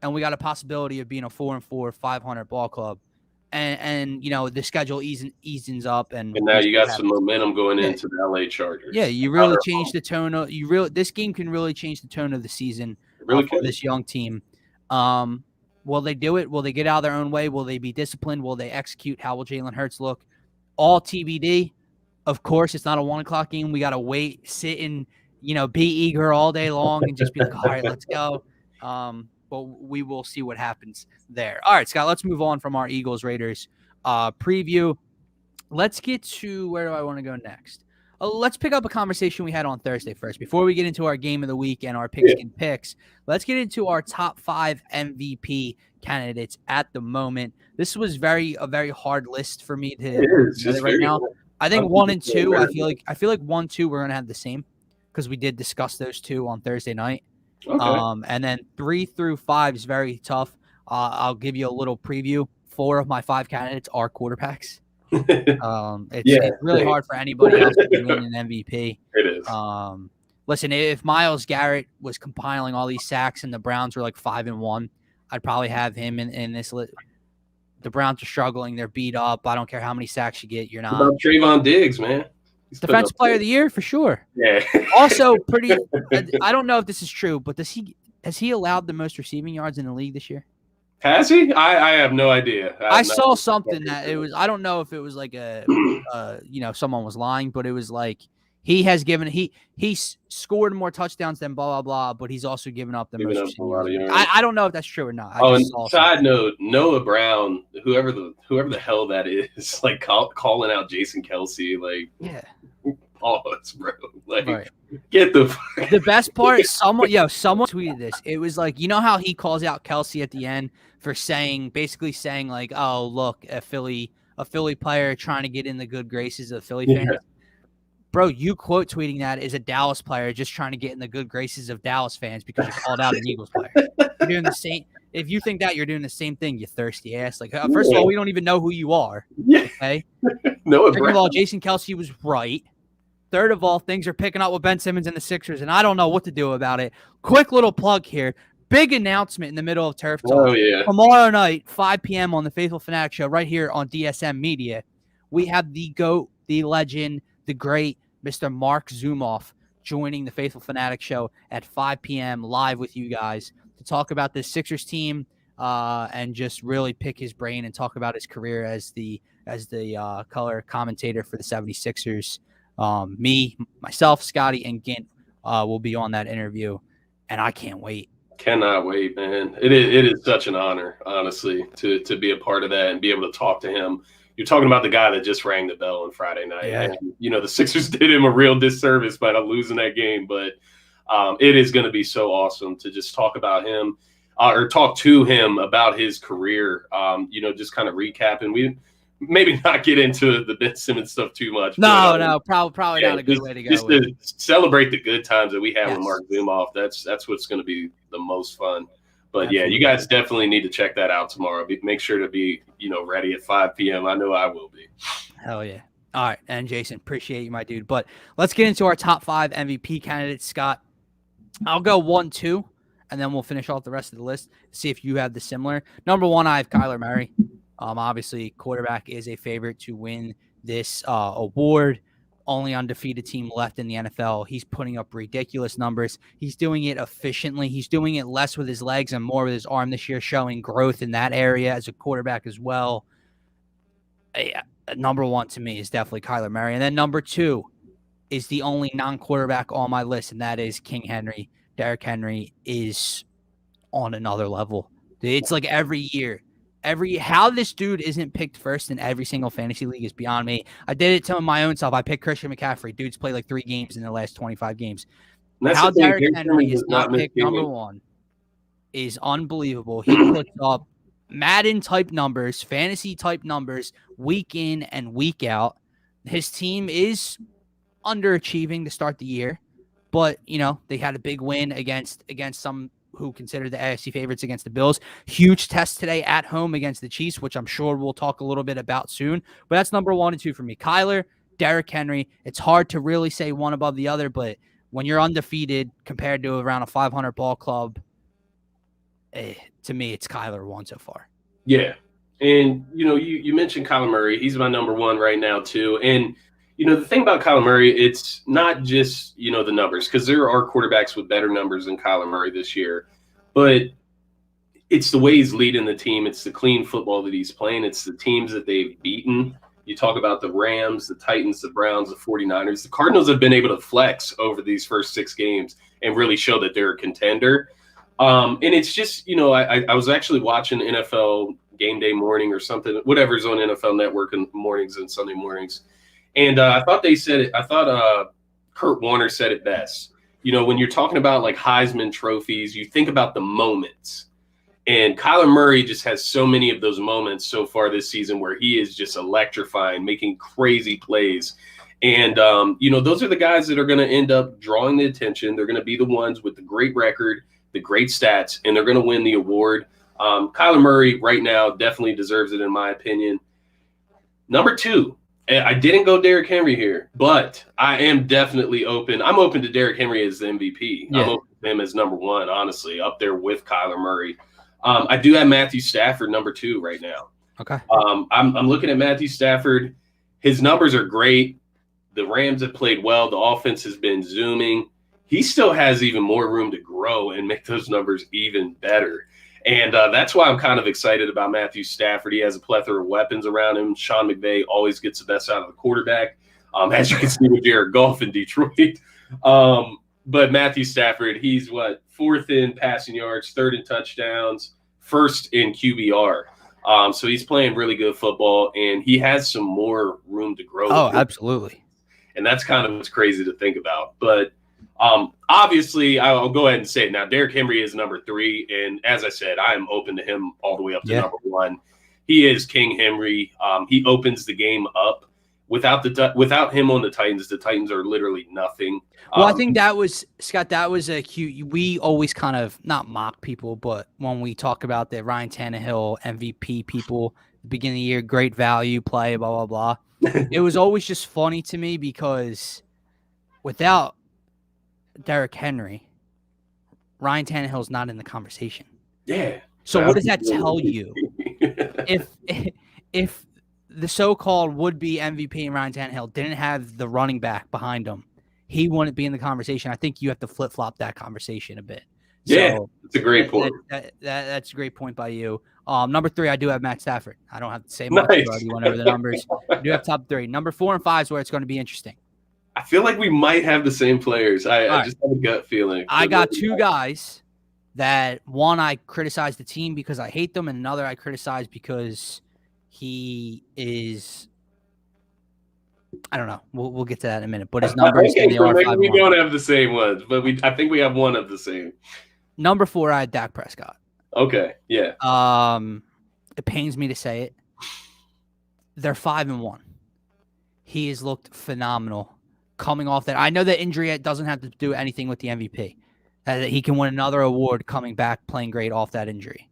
and we got a possibility of being a 4-4, 500 ball club. And the schedule eases up. And now you got some momentum going into the LA Chargers. Yeah, you really change the tone. This game can really change the tone of the season for this young team. Will they do it? Will they get out of their own way? Will they be disciplined? Will they execute? How will Jalen Hurts look? All TBD. Of course, it's not a 1:00 game. We got to wait, sit and, be eager all day long and just be like, all right, let's go. But we will see what happens there. All right, Scott, let's move on from our Eagles-Raiders preview. Let's get to, where do I want to go next? Let's pick up a conversation we had on Thursday first. Before we get into our game of the week and our Pigskin Picks, let's get into our top 5 MVP candidates at the moment. This was a very hard list for me to get right now. I think 1 and 2. I feel like 1, 2 we're gonna have the same because we did discuss those two on Thursday night. Okay. And then 3 through 5 is very tough. I'll give you a little preview. 4 of my 5 candidates are quarterbacks. It's really hard for anybody else to win an MVP. It is. Listen, if Myles Garrett was compiling all these sacks and the Browns were like 5-1, I'd probably have him in this list. The Browns are struggling. They're beat up. I don't care how many sacks you get. You're not. What about Trayvon Diggs, man? Defensive Player of the Year for sure. Yeah. Also, I don't know if this is true, but has he allowed the most receiving yards in the league this year? Has he? I have no idea. I saw something that it was. I don't know if it was like someone was lying, but it was like he has given he's scored more touchdowns than blah blah blah, but he's also given up the most receiving yards. I don't know if that's true or not. And side note, Noah Brown, whoever the hell that is, like calling out Jason Kelce, like pause, bro. Like get the best part is someone tweeted this. It was like, you know how he calls out Kelce at the end for basically saying like, oh look, a Philly player trying to get in the good graces of Philly fans. Yeah. Bro, you quote tweeting that is a Dallas player just trying to get in the good graces of Dallas fans because you called out an Eagles player. You're doing the same. If you think that, you're doing the same thing, you thirsty ass. Like, first of all, we don't even know who you are. Okay. No. Second of all, Jason Kelce was right. Third of all, things are picking up with Ben Simmons and the Sixers, and I don't know what to do about it. Quick little plug here. Big announcement in the middle of Turf Talk. Oh, yeah. Tomorrow night, 5 p.m. on the Faithful Fanatic Show right here on DSM Media. We have the GOAT, the legend, the great Mr. Mark Zumoff joining the Faithful Fanatic Show at 5 p.m. live with you guys to talk about the Sixers team and just really pick his brain and talk about his career as the color commentator for the 76ers. Me, myself, Scotty, and Gint will be on that interview, and I can't wait. Cannot wait, man. It is such an honor, honestly, to be a part of that and be able to talk to him. You're talking about the guy that just rang the bell on Friday night. Yeah. And, the Sixers did him a real disservice by not losing that game, but it is going to be so awesome to just talk about him or talk to him about his career, just kind of recapping. We maybe not get into the Ben Simmons stuff too much. No, probably not a good way to go. Just to celebrate the good times that we have with Mark Zumoff. That's what's going to be the most fun. But absolutely. You guys definitely need to check that out tomorrow. Make sure to be, ready at 5 p.m. I know I will be. Hell yeah. All right. And Jason, appreciate you, my dude. But let's get into our top 5 MVP candidates, Scott. I'll go 1, 2, and then we'll finish off the rest of the list. See if you have the similar. Number 1, I have Kyler Murray. Obviously, quarterback is a favorite to win this award. Only undefeated team left in the NFL. He's putting up ridiculous numbers. He's doing it efficiently. He's doing it less with his legs and more with his arm this year, showing growth in that area as a quarterback as well. Number 1 to me is definitely Kyler Murray. And then number 2 is the only non-quarterback on my list, and that is King Henry. Derrick Henry is on another level. It's like every year. How this dude isn't picked first in every single fantasy league is beyond me. I did it to my own self. I picked Christian McCaffrey. Dude's played like 3 games in the last 25 games. How Derrick Henry is not picked number 1 is unbelievable. He puts up Madden-type numbers, fantasy-type numbers, week in and week out. His team is underachieving to start the year, but, they had a big win against some who consider the AFC favorites against the Bills. Huge test today at home against the Chiefs, which I'm sure we'll talk a little bit about soon. But that's number 1 and 2 for me. Kyler, Derrick Henry. It's hard to really say one above the other, but when you're undefeated compared to around a 500 ball club, to me, it's Kyler 1 so far. Yeah. And, you mentioned Kyler Murray. He's my number 1 right now, too. And, the thing about Kyler Murray, it's not just, the numbers, because there are quarterbacks with better numbers than Kyler Murray this year. But it's the way he's leading the team. It's the clean football that he's playing. It's the teams that they've beaten. You talk about the Rams, the Titans, the Browns, the 49ers. The Cardinals have been able to flex over these first 6 games and really show that they're a contender. And it's just, I was actually watching NFL Game Day Morning or something, whatever's on NFL Network in mornings and Sunday mornings. And I thought they said it. I thought Kurt Warner said it best. When you're talking about like Heisman trophies, you think about the moments. And Kyler Murray just has so many of those moments so far this season where he is just electrifying, making crazy plays. And, those are the guys that are going to end up drawing the attention. They're going to be the ones with the great record, the great stats, and they're going to win the award. Kyler Murray right now definitely deserves it, in my opinion. Number 2, I didn't go Derrick Henry here, but I am definitely open. I'm open to Derrick Henry as the MVP. Yeah. I'm open to him as number 1, honestly, up there with Kyler Murray. I do have Matthew Stafford number 2 right now. Okay. I'm looking at Matthew Stafford. His numbers are great. The Rams have played well. The offense has been zooming. He still has even more room to grow and make those numbers even better. And that's why I'm kind of excited about Matthew Stafford. He has a plethora of weapons around him. Sean McVay always gets the best out of the quarterback, as you can see with Jared Goff in Detroit. But Matthew Stafford, he's 4th in passing yards, 3rd in touchdowns, 1st in QBR. So he's playing really good football, and he has some more room to grow. Oh, absolutely. And that's kind of what's crazy to think about. But obviously, I'll go ahead and say it now. Derrick Henry is number 3, and as I said, I am open to him all the way up to number 1. He is King Henry. He opens the game up. Without him on the Titans are literally nothing. Well, I think that was, Scott, that was a cute. We always kind of not mock people, but when we talk about the Ryan Tannehill MVP people, the beginning of the year, great value play, blah, blah, blah. It was always just funny to me because without Derrick Henry, Ryan Tannehill's not in the conversation. Yeah. So what does that tell you? If the so-called would-be MVP and Ryan Tannehill didn't have the running back behind him, he wouldn't be in the conversation. I think you have to flip-flop that conversation a bit. Yeah, that's a great point. That's a great point by you. Number 3, I do have Matt Stafford. I don't have to say much. Nice. You already went over the numbers. I do have top 3. Number 4 and 5 is where it's going to be interesting. I feel like we might have the same players. I just have a gut feeling. I got 2 guys that, one, I criticize the team because I hate them, and another I criticize because he is, I don't know. We'll get to that in a minute. But his numbers okay, they are maybe 5-1. we don't have the same ones, but I think we have one of the same. Number 4, I had Dak Prescott. Okay, yeah. It pains me to say it. They're 5-1. He has looked phenomenal coming off that. I know that injury doesn't have to do anything with the MVP. That he can win another award coming back playing great off that injury.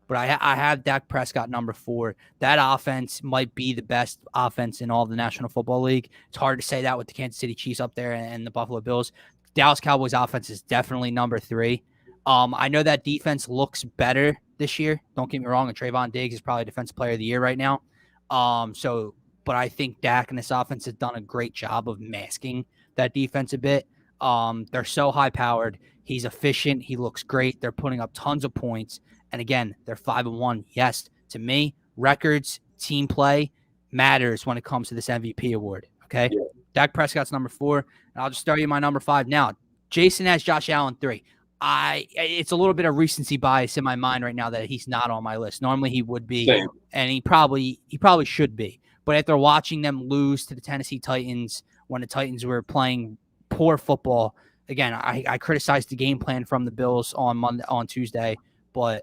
But I have Dak Prescott number 4. That offense might be the best offense in all the National Football League. It's hard to say that with the Kansas City Chiefs up there and the Buffalo Bills. Dallas Cowboys offense is definitely number 3. I know that defense looks better this year. Don't get me wrong. And Trayvon Diggs is probably Defensive Player of the Year right now. But I think Dak and this offense has done a great job of masking that defense a bit. They're so high-powered. He's efficient. He looks great. They're putting up tons of points. And again, they're 5-1. Yes, to me, records, team play matters when it comes to this MVP award. Okay, yeah. Dak Prescott's number 4, and I'll just start you my number 5 now. Jason has Josh Allen 3. It's a little bit of recency bias in my mind right now that he's not on my list. Normally he would be, Same. And he probably should be. But after watching them lose to the Tennessee Titans when the Titans were playing poor football, again, I criticized the game plan from the Bills on Tuesday, but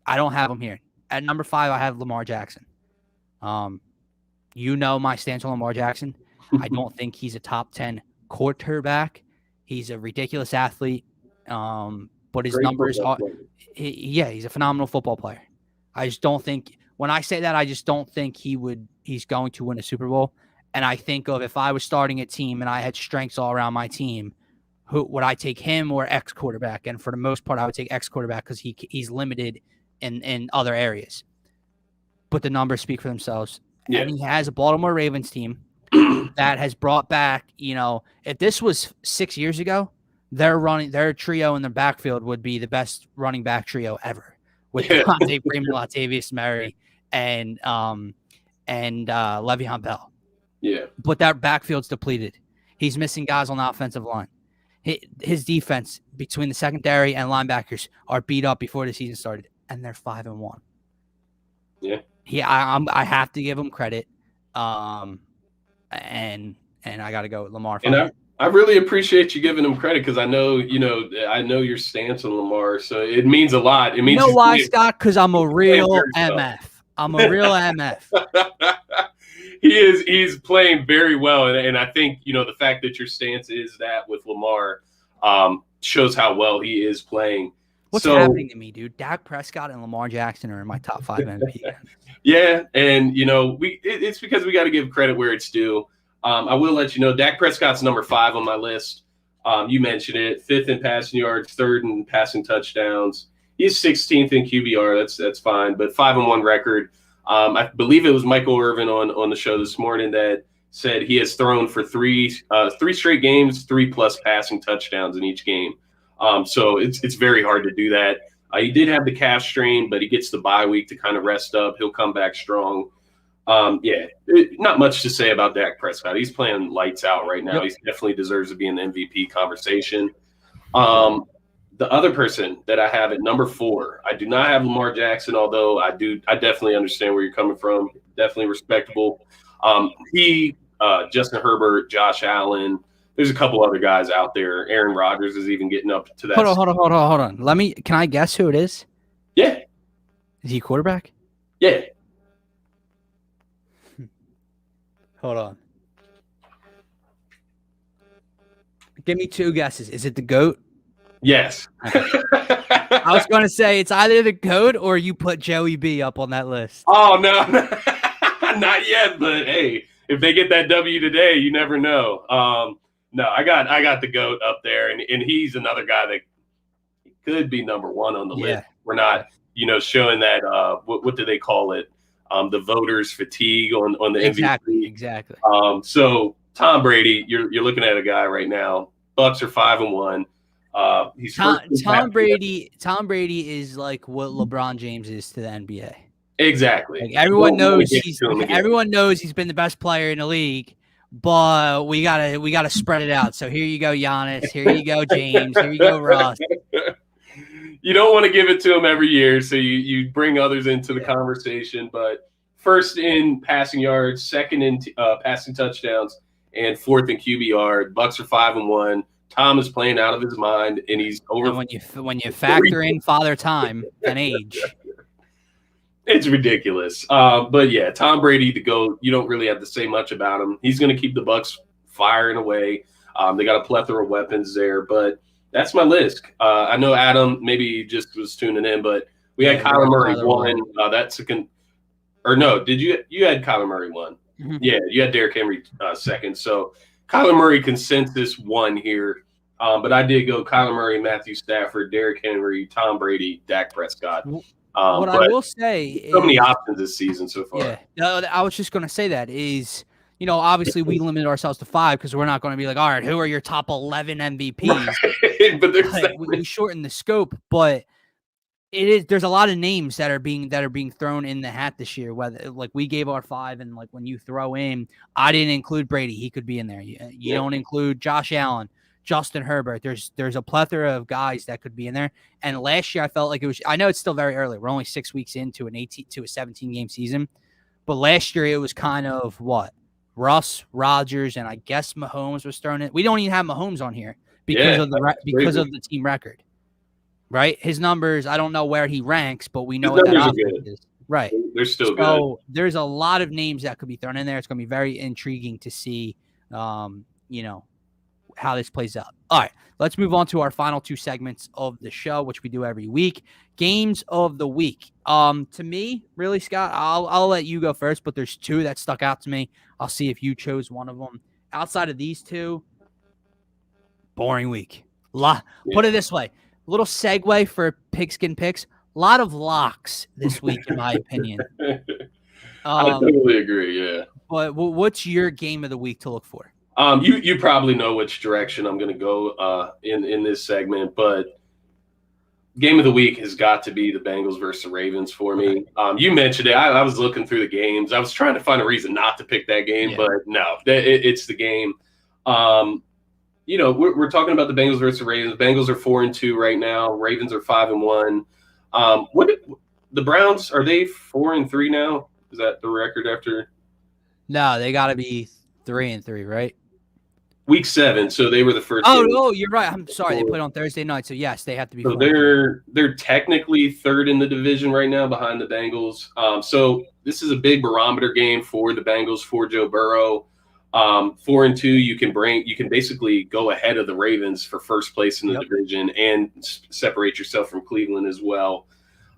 I don't have him here. At number 5, I have Lamar Jackson. You know my stance on Lamar Jackson. I don't think he's a top 10 quarterback. He's a ridiculous athlete, but his numbers are he's a phenomenal football player. I just don't think when I say that, I just don't think he's going to win a Super Bowl. And I think of if I was starting a team and I had strengths all around my team, who would I take, him or X quarterback? And for the most part, I would take X quarterback because he's limited in other areas. But the numbers speak for themselves. Yeah. And he has a Baltimore Ravens team that has brought back, if this was 6 years ago, their trio in the backfield would be the best running back trio ever with Devontae Freeman, Latavius Murray, and Le'Veon Bell. Yeah. But that backfield's depleted. He's missing guys on the offensive line. His defense between the secondary and linebackers are beat up before the season started, and they're 5-1. Yeah. I have to give him credit. And I got to go with Lamar. And I really appreciate you giving him credit because I know your stance on Lamar, so it means a lot. It You means know he's why, playing, Scott? Because I'm a he's playing real very well. MF. I'm a real MF. He's playing very well, and I think the fact that your stance is that with Lamar shows how well he is playing. What's happening to me, dude? Dak Prescott and Lamar Jackson are in my top 5 MVP. Yeah, and it's because we got to give credit where it's due. I will let you know Dak Prescott's number 5 on my list. You mentioned it, 5th in passing yards, 3rd in passing touchdowns. He's 16th in QBR. That's fine, but 5-1 record. I believe it was Michael Irvin on the show this morning that said he has thrown for three straight games, 3+ passing touchdowns in each game. So it's very hard to do that. He did have the calf strain, but he gets the bye week to kind of rest up. He'll come back strong. Not much to say about Dak Prescott. He's playing lights out right now. Yep. He definitely deserves to be in the MVP conversation. The other person that I have at number 4, I do not have Lamar Jackson, although I definitely understand where you're coming from. Definitely respectable. Justin Herbert, Josh Allen. There's a couple other guys out there. Aaron Rodgers is even getting up to that. Hold on. Can I guess who it is? Yeah. Is he quarterback? Yeah. Hold on. Give me 2 guesses. Is it the GOAT? Yes. I was going to say it's either the GOAT or you put Joey B up on that list. Oh, no. Not yet, but hey, if they get that W today, you never know. No, I got the GOAT up there, and he's another guy that could be number 1 on the list. We're not, showing that what do they call it? The voters' fatigue on the MVP. Exactly. So Tom Brady, you're looking at a guy right now. Bucks are 5-1. He's Tom Brady is like what LeBron James is to the NBA. Exactly. Like everyone knows he's been the best player in the league, but we gotta spread it out. So here you go, Giannis. Here you go, James. Here you go, Russ. You don't want to give it to him every year, so you bring others into the conversation. But 1st in passing yards, 2nd in passing touchdowns, and 4th in QBR. Bucks are 5-1. Tom is playing out of his mind, and he's over. And when you factor in father time and age, it's ridiculous. But yeah, Tom Brady to go. You don't really have to say much about him. He's going to keep the Bucks firing away. They got a plethora of weapons there, but that's my list. I know Adam maybe just was tuning in, but we had Kyler Murray 1. Did you had Kyler Murray 1? Mm-hmm. Yeah, you had Derrick Henry 2nd. So Kyler Murray consensus 1 here. But I did go Kyler Murray, Matthew Stafford, Derrick Henry, Tom Brady, Dak Prescott. What I will say is so many options this season so far. Yeah, no, I was just going to say that is, obviously we limit ourselves to 5 because we're not going to be like, all right, who are your top 11 MVPs? Right. But we shorten the scope, but there's a lot of names that are being thrown in the hat this year. Whether like we gave our 5, and like when you throw in, I didn't include Brady, he could be in there. You don't include Josh Allen, Justin Herbert. There's a plethora of guys that could be in there. And last year I felt like it was. I know it's still very early. We're only 6 weeks into a 17 game season, but last year it was kind of what Russ, Rodgers, and I guess Mahomes was thrown in. We don't even have Mahomes on here because of the team record. Right, his numbers. I don't know where he ranks, but we know what that offense is. Right, they're still good. So there's a lot of names that could be thrown in there. It's going to be very intriguing to see, how this plays out. All right, let's move on to our final 2 segments of the show, which we do every week. Games of the week. To me, really, Scott, I'll let you go first, but there's 2 that stuck out to me. I'll see if you chose one of them. Outside of these 2, boring week. Put it this way. Little segue for Pigskin Picks. A lot of locks this week, in my opinion. I totally agree, yeah. But what's your game of the week to look for? You probably know which direction I'm going to go in this segment, but game of the week has got to be the Bengals versus the Ravens for me. You mentioned it. I was looking through the games. I was trying to find a reason not to pick that game, but no, it's the game. We're talking about the Bengals versus the Ravens. Bengals are 4-2 right now. Ravens are 5-1. The Browns, are they 4-3 now? Is that the record after? No, they got to be 3-3, right? Week 7, so they were the first. Oh, you're right. I'm sorry. They played on Thursday night, so yes, they have to be. So they're technically third in the division right now, behind the Bengals. So this is a big barometer game for the Bengals, for Joe Burrow. 4-2, you can basically go ahead of the Ravens for first place in the division and separate yourself from Cleveland as well.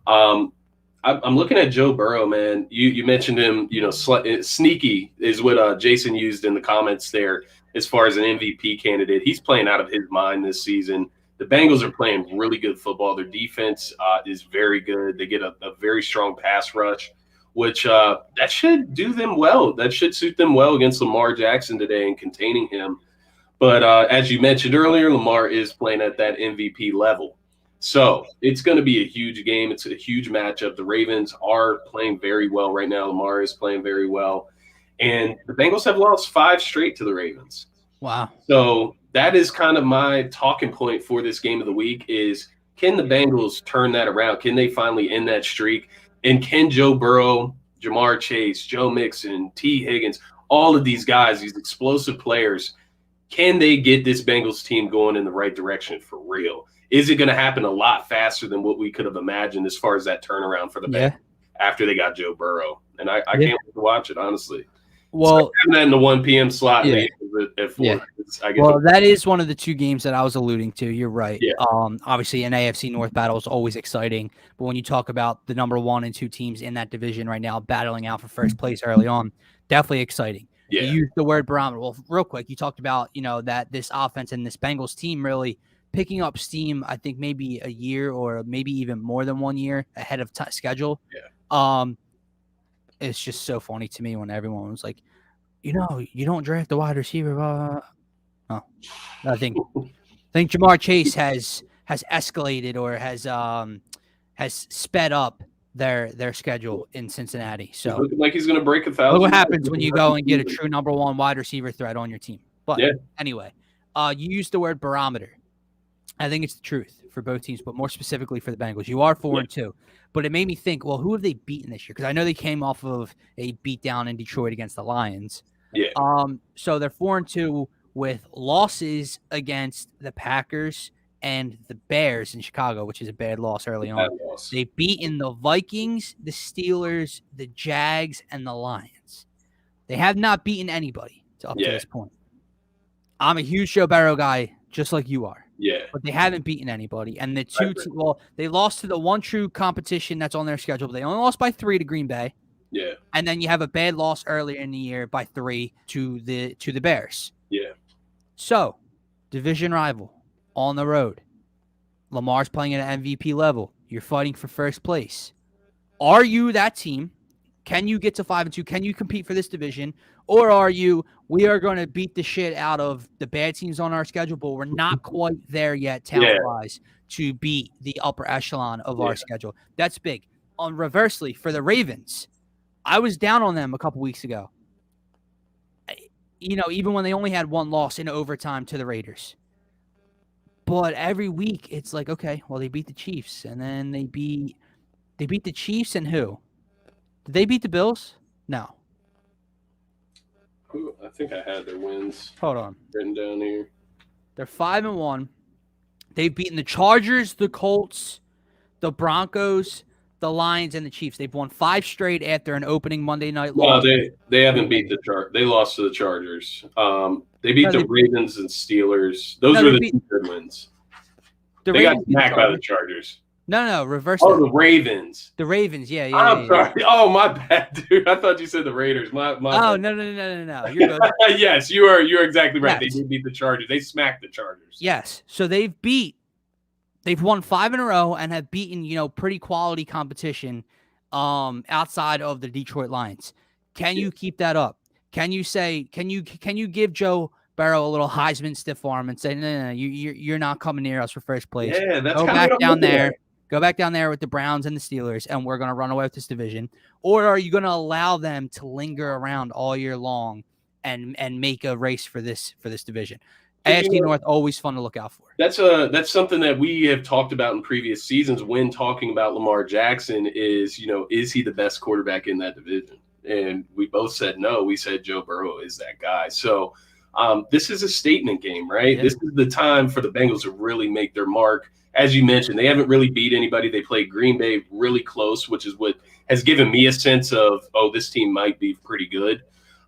I'm looking at Joe Burrow, man. You mentioned him, sneaky is what Jason used in the comments there as far as an MVP candidate. He's playing out of his mind this season. The Bengals are playing really good football. Their defense is very good. They get a very strong pass rush, which that should do them well. That should suit them well against Lamar Jackson today and containing him. But as you mentioned earlier, Lamar is playing at that MVP level. So it's going to be a huge game. It's a huge matchup. The Ravens are playing very well right now. Lamar is playing very well. And the Bengals have lost 5 straight to the Ravens. Wow. So that is kind of my talking point for this game of the week is, can the Bengals turn that around? Can they finally end that streak? And can Joe Burrow, Jamar Chase, Joe Mixon, T. Higgins, all of these guys, these explosive players, can they get this Bengals team going in the right direction for real? Is it going to happen a lot faster than what we could have imagined as far as that turnaround for the Bengals after they got Joe Burrow? And I can't wait to watch it, honestly. Well, having that in the 1 p.m. slot at 4. That is one of the 2 games that I was alluding to. You're right. Yeah. Obviously, an AFC North battle is always exciting, but when you talk about the number 1 and 2 teams in that division right now battling out for first place early on, definitely exciting. Yeah. You used the word barometer. Well, real quick, you talked about that this offense and this Bengals team really picking up steam. I think maybe a year or maybe even more than 1 year ahead of schedule. Yeah. It's just so funny to me when everyone was like, you don't draft a wide receiver. Oh, I think Jamar Chase has escalated or has sped up their schedule in Cincinnati. So looking like he's going to break 1,000. Look what happens when you go and get a true number 1 wide receiver threat on your team. But anyway, you used the word barometer. I think it's the truth for both teams, but more specifically for the Bengals. You are 4-2. But it made me think, well, who have they beaten this year? Because I know they came off of a beatdown in Detroit against the Lions. Yeah. So they're 4-2 with losses against the Packers and the Bears in Chicago, which is a bad loss early on. They've beaten the Vikings, the Steelers, the Jags, and the Lions. They have not beaten anybody up to this point. I'm a huge Joe Burrow guy, just like you are. Yeah. But they haven't beaten anybody. And the they lost to the one true competition that's on their schedule. But they only lost by 3 to Green Bay. Yeah. And then you have a bad loss earlier in the year by 3 to the Bears. Yeah. So, division rival on the road. Lamar's playing at an MVP level. You're fighting for first place. Are you that team? Can you get to 5-2? Can you compete for this division? Or are you, we are going to beat the shit out of the bad teams on our schedule, but we're not quite there yet talent-wise to beat the upper echelon of our schedule. That's big. Reversely, for the Ravens, I was down on them a couple weeks ago. Even when they only had 1 loss in overtime to the Raiders. But every week, it's like, okay, well, they beat the Chiefs, and then they beat the Chiefs and who? Did they beat the Bills? No. I think I had their wins. Hold on. Written down here. They're 5-1. They've beaten the Chargers, the Colts, the Broncos, the Lions, and the Chiefs. They've won 5 straight after an opening Monday night loss. No, they haven't beat the Chargers. They lost to the Chargers. They beat the Ravens and Steelers. Those were the 2 good wins. They got smacked by the Chargers. No, reverse. Oh, the Ravens. The Ravens, yeah. I'm sorry. Oh, my bad, dude. I thought you said the Raiders. My no. You're good. Yes, you are exactly right. Yes. They did beat the Chargers. They smacked the Chargers. Yes. So they've won 5 in a row and have beaten, pretty quality competition outside of the Detroit Lions. Can you keep that up? Can you give Joe Burrow a little Heisman stiff arm and say, no, you're not coming near us for first place. Yeah, that's Go back down there. Go back down there with the Browns and the Steelers, and we're going to run away with this division? Or are you going to allow them to linger around all year long and make a race for this division? AFC North, always fun to look out for. That's something that we have talked about in previous seasons when talking about Lamar Jackson is he the best quarterback in that division? And we both said no. We said Joe Burrow is that guy. So This is a statement game, right? Yeah. This is the time for the Bengals to really make their mark. As you mentioned, they haven't really beat anybody. They played Green Bay really close, which is what has given me a sense of, oh, this team might be pretty good.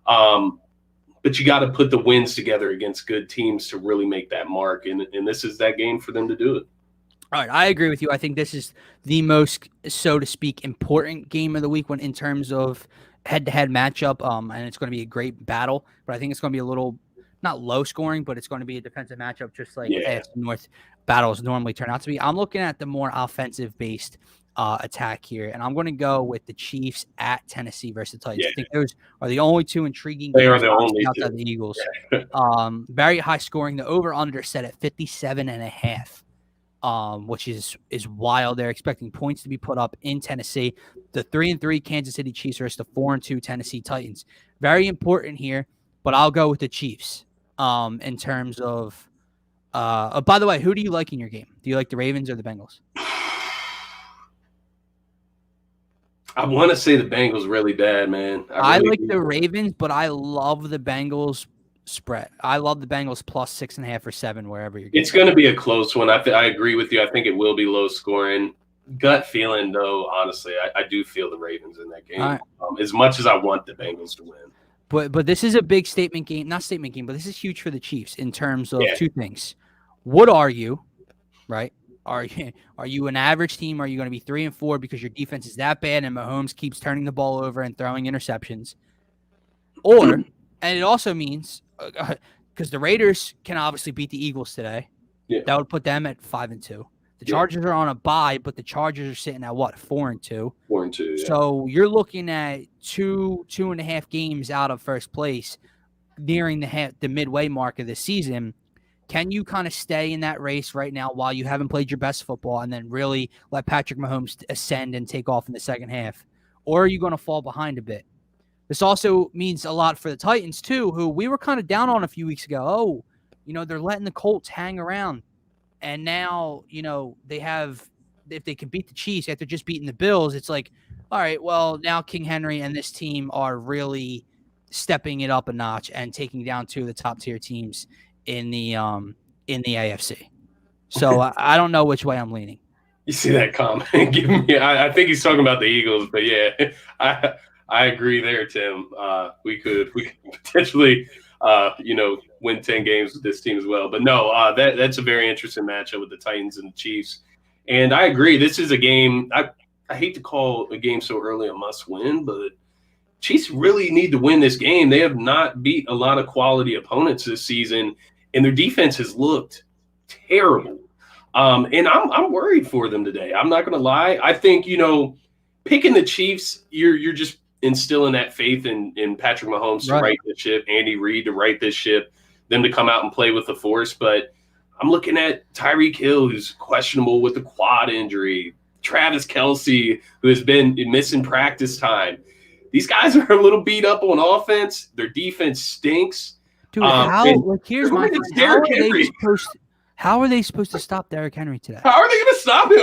But you got to put the wins together against good teams to really make that mark. And this is that game for them to do it. All right, I agree with you. I think this is the most, so to speak, important game of the week when in terms of head-to-head matchup. And it's going to be a great battle, but I think it's going to be a little not low scoring, but it's going to be a defensive matchup, just like AFC North battles normally turn out to be. I'm looking at the more offensive-based attack here, and I'm going to go with the Chiefs at Tennessee versus the Titans. I think those are the only two intriguing games. They are the only outside two. The Eagles. Very high scoring. The over/under set at 57.5. Which is wild. They're expecting points to be put up in Tennessee. The 3-3 Kansas City Chiefs versus the 4-2 Tennessee Titans. Very important here, but I'll go with the Chiefs. In terms of, by the way, who do you like in your game? Do you like the Ravens or the Bengals? I want to say the Bengals really bad, man. I like the Ravens, but I love the Bengals spread. I love the Bengals plus 6.5 or 7 wherever you're getting. It's going to be a close one. I agree with you. I think it will be low scoring. Gut feeling, though, honestly, I do feel the Ravens in that game. Right. As much as I want the Bengals to win. But this is a big statement game. Not statement game, but this is huge for the Chiefs in terms of two things. What are you, right? Are you an average team? Are you going to be 3-4 because your defense is that bad and Mahomes keeps turning the ball over and throwing interceptions? Or, and it also means, because the Raiders can obviously beat the Eagles today. Yeah. That would put them at 5-2. The Chargers are on a bye, but the Chargers are sitting at what, 4-2? 4-2. Yeah. So you're looking at 2.5 games out of first place, nearing the midway mark of the season. Can you kind of stay in that race right now while you haven't played your best football and then really let Patrick Mahomes ascend and take off in the second half? Or are you going to fall behind a bit? This also means a lot for the Titans, too, who we were kind of down on a few weeks ago. Oh, they're letting the Colts hang around. And now, they have, if they can beat the Chiefs after just beating the Bills, it's like, all right, well, now King Henry and this team are really stepping it up a notch and taking down two of the top tier teams in the AFC. So I don't know which way I'm leaning. You see that comment? I think he's talking about the Eagles, but yeah, I agree there, Tim. We could potentially win 10 games with this team as well. But no, that's a very interesting matchup with the Titans and the Chiefs. And I agree. This is a game. I hate to call a game so early a must win, but Chiefs really need to win this game. They have not beat a lot of quality opponents this season, and their defense has looked terrible. And I'm worried for them today. I'm not going to lie. I think, picking the Chiefs, you're just instilling that faith in Patrick Mahomes to right the ship, Andy Reid to right this ship, them to come out and play with the force. But I'm looking at Tyreek Hill, who's questionable with the quad injury, Travis Kelce, who has been missing practice time. These guys are a little beat up on offense. Their defense stinks. Dude, here's my question. How are they supposed to stop Derrick Henry today? How are they going to stop him?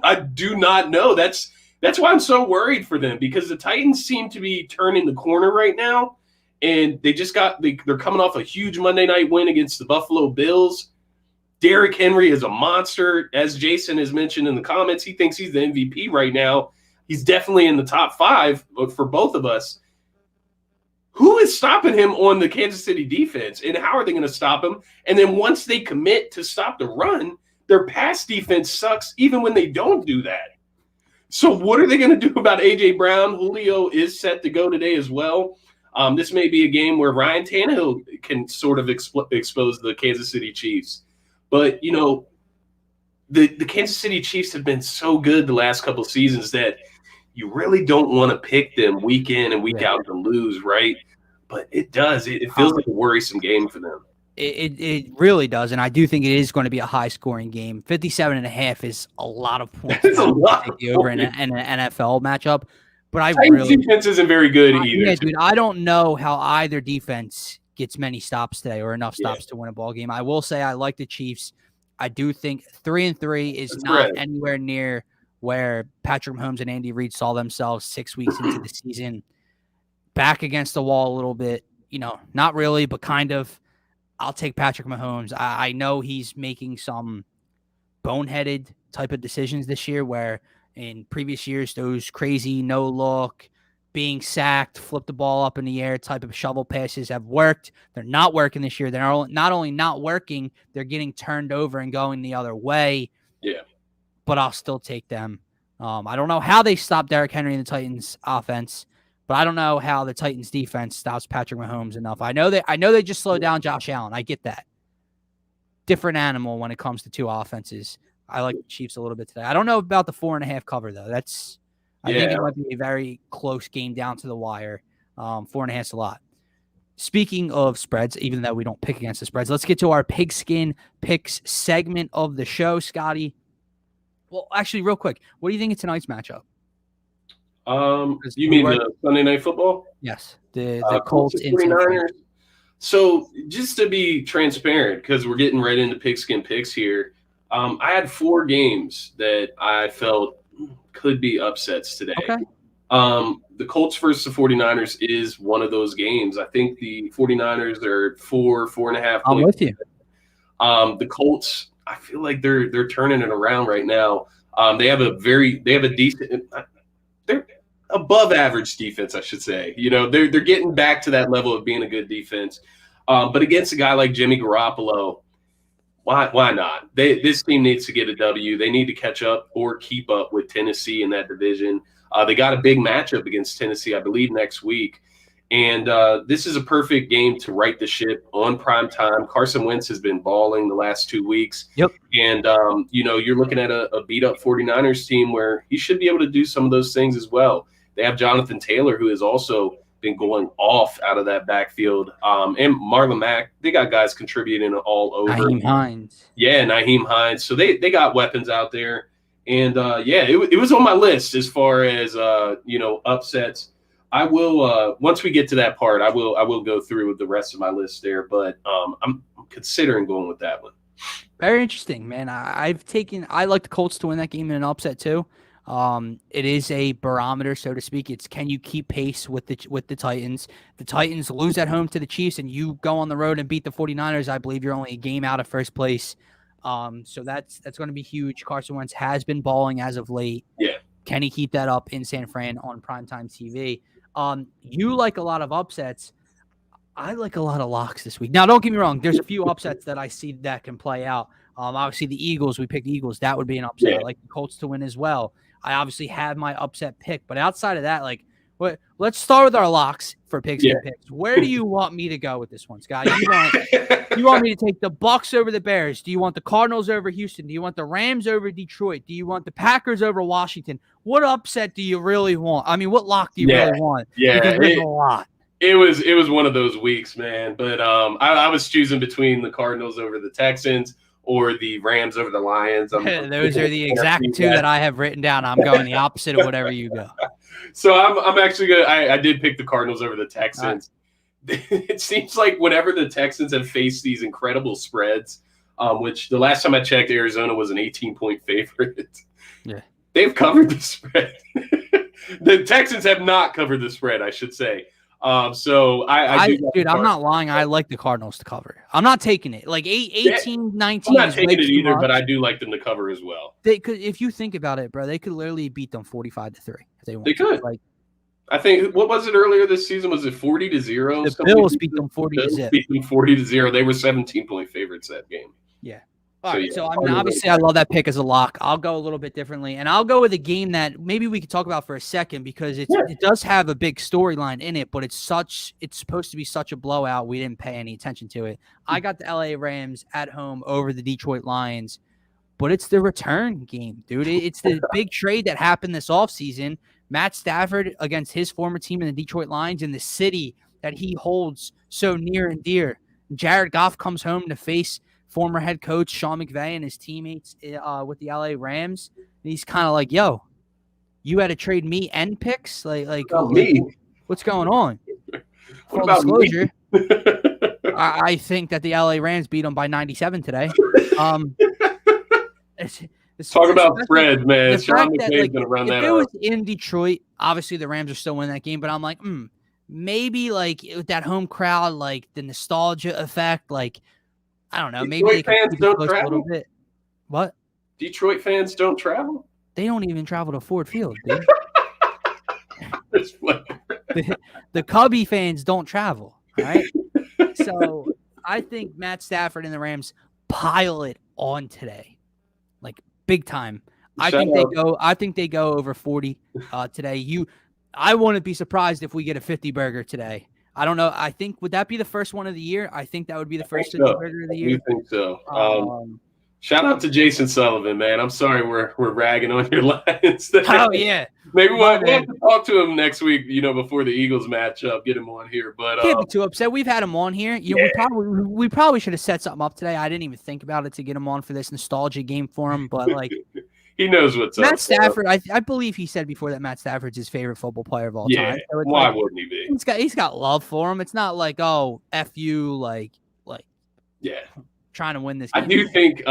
I do not know. That's why I'm so worried for them, because the Titans seem to be turning the corner right now, and they're coming off a huge Monday night win against the Buffalo Bills. Derrick Henry is a monster. As Jason has mentioned in the comments, he thinks he's the MVP right now. He's definitely in the top 5 for both of us. Who is stopping him on the Kansas City defense, and how are they going to stop him? And then once they commit to stop the run, their pass defense sucks even when they don't do that. So what are they going to do about A.J. Brown? Julio is set to go today as well. This may be a game where Ryan Tannehill can sort of expose the Kansas City Chiefs. But, the Kansas City Chiefs have been so good the last couple of seasons that you really don't want to pick them week in and week out to lose, right? But it does. It feels like a worrisome game for them. It really does, and I do think it is going to be a high-scoring game. 57.5 is a lot of points. It's a lot to take over in an NFL matchup. But defense isn't very good either. Yeah, dude, I don't know how either defense gets many stops today or enough stops to win a ball game. I will say I like the Chiefs. I do think 3-3 is not anywhere near where Patrick Mahomes and Andy Reid saw themselves 6 weeks into the season. Back against the wall a little bit. not really, but kind of. I'll take Patrick Mahomes. I know he's making some boneheaded type of decisions this year where in previous years, those crazy no look, being sacked, flip the ball up in the air type of shovel passes have worked. They're not working this year. They're not only not working, they're getting turned over and going the other way. Yeah. But I'll still take them. I don't know how they stop Derrick Henry in the Titans offense, but I don't know how the Titans defense stops Patrick Mahomes enough. I know they just slowed down Josh Allen. I get that. Different animal when it comes to two offenses. I like the Chiefs a little bit today. I don't know about the 4.5 cover though. I think it might be a very close game down to the wire. 4.5 is a lot. Speaking of spreads, even though we don't pick against the spreads, let's get to our Pigskin Picks segment of the show, Scotty. Well, actually, real quick, what do you think of tonight's matchup? You mean the Sunday Night Football? Yes, the Colts and 49ers. So just to be transparent, because we're getting right into Pigskin Picks here, I had 4 games that I felt could be upsets today. Okay. The Colts versus the 49ers is one of those games. I think the 49ers are 4.5 points. I'm with you. The Colts, I feel like they're turning it around right now. They have a decent, they're above average defense, I should say. They're getting back to that level of being a good defense. But against a guy like Jimmy Garoppolo, why not? This team needs to get a W. They need to catch up or keep up with Tennessee in that division. They got a big matchup against Tennessee, I believe, next week. And this is a perfect game to right the ship on prime time. Carson Wentz has been balling the last 2 weeks. Yep. And, you're looking at a beat-up 49ers team where he should be able to do some of those things as well. They have Jonathan Taylor, who has also been going off out of that backfield. And Marlon Mack, they got guys contributing all over. Nyheim Hines. Yeah, Nyheim Hines. So they got weapons out there. And, it was on my list as far as, upsets. I will once we get to that part, I will go through with the rest of my list there. But I'm considering going with that one. Very interesting, man. I like the Colts to win that game in an upset too. It is a barometer, so to speak. It's can you keep pace with the Titans? The Titans lose at home to the Chiefs and you go on the road and beat the 49ers. I believe you're only a game out of first place. So that's going to be huge. Carson Wentz has been balling as of late. Yeah. Can he keep that up in San Fran on primetime TV? You like a lot of upsets. I like a lot of locks this week. Now, don't get me wrong. There's a few upsets that I see that can play out. Obviously, the Eagles, we picked the Eagles. That would be an upset. Yeah. I like the Colts to win as well. I obviously have my upset pick. But outside of that, let's start with our locks for Pigskin Picks. Where do you want me to go with this one, Scott? You want me to take the Bucs over the Bears? Do you want the Cardinals over Houston? Do you want the Rams over Detroit? Do you want the Packers over Washington? What upset do you really want? I mean, what lock do you really want? Yeah, because there's a lot. It was one of those weeks, man. But I was choosing between the Cardinals over the Texans or the Rams over the Lions. Those are the exact two that I have written down. I'm going the opposite of whatever you go. So I'm actually good. I did pick the Cardinals over the Texans. Right. It seems like whenever the Texans have faced these incredible spreads, which the last time I checked, Arizona was an 18-point favorite. Yeah, they've covered the spread. The Texans have not covered the spread, I should say. So dude, I'm not lying. I like the Cardinals to cover. I'm not taking it. Like 18, 19. I'm not taking it either, but I do like them to cover as well. They could, if you think about it, bro, they could literally beat them 45-3 if they want. They could. Like, I think what was it earlier this season? Was it 40-0? The Bills beat them 40-0. Beat them 40-0. They were 17-point favorites that game. Yeah. All right, so I mean, obviously, I love that pick as a lock. I'll go a little bit differently, and I'll go with a game that maybe we could talk about for a second because it does have a big storyline in it, but it's supposed to be such a blowout. We didn't pay any attention to it. I got the LA Rams at home over the Detroit Lions, but it's the return game, dude. It's the big trade that happened this offseason. Matt Stafford against his former team in the Detroit Lions in the city that he holds so near and dear. Jared Goff comes home to face former head coach Sean McVay and his teammates with the LA Rams. And he's kind of like, yo, you had to trade me and picks? Me? What's going on? What about disclosure, I think that the LA Rams beat them by 97 today. Talk about spreads, man. Sean McVay's going to run that up. If it was in Detroit, obviously the Rams are still winning that game, but I'm like, maybe like with that home crowd, like the nostalgia effect, like I don't know, maybe Detroit they can fans keep it don't close a little travel. bit. What? Detroit fans don't travel. They don't even travel to Ford Field, dude. It's funny. The Cubby fans don't travel. All right. So I think Matt Stafford and the Rams pile it on today, like big time. I think they go over 40 today. I wouldn't be surprised if we get a 50 burger today. I don't know. I think would that be the first one of the year? I think that would be the first 50 burger of the year. I do think so. Shout out to Jason Sullivan, man. I'm sorry we're ragging on your Lions. Oh yeah. Maybe we'll have to talk to him next week, before the Eagles match up, get him on here. But can't be too upset. We've had him on here. We probably should have set something up today. I didn't even think about it to get him on for this nostalgia game for him, but like he knows what's Matt up. Matt Stafford, I believe he said before that Matt Stafford's his favorite football player of all time. So why wouldn't he be? He's got love for him. It's not like, oh, F you, like trying to win this game. I do think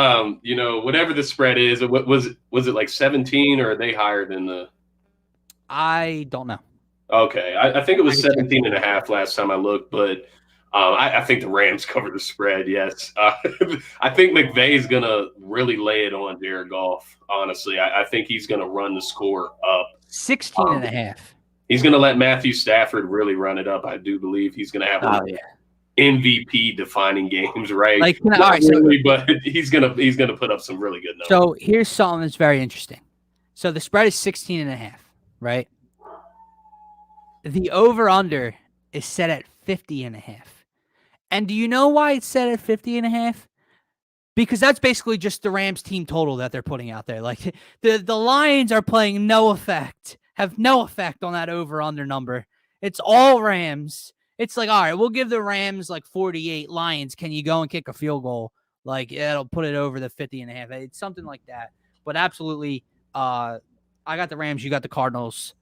whatever the spread is, was it like 17 or are they higher than the I don't know. Okay. I think it was 17.5 last time I looked, but I think the Rams cover the spread, yes. I think McVay's going to really lay it on Jared Goff, honestly. I think he's going to run the score up. 16.5. He's going to let Matthew Stafford really run it up. I do believe he's going to have MVP defining games, right? But he's gonna put up some really good numbers. So here's something that's very interesting. So the spread is 16.5, right? The over-under is set at 50.5. And do you know why it's set at 50.5? Because that's basically just the Rams team total that they're putting out there. Like the Lions are playing have no effect on that over-under number. It's all Rams. It's like, all right, we'll give the Rams like 48. Lions, can you go and kick a field goal? Like, it'll put it over the 50.5. It's something like that. But absolutely, I got the Rams. You got the Cardinals.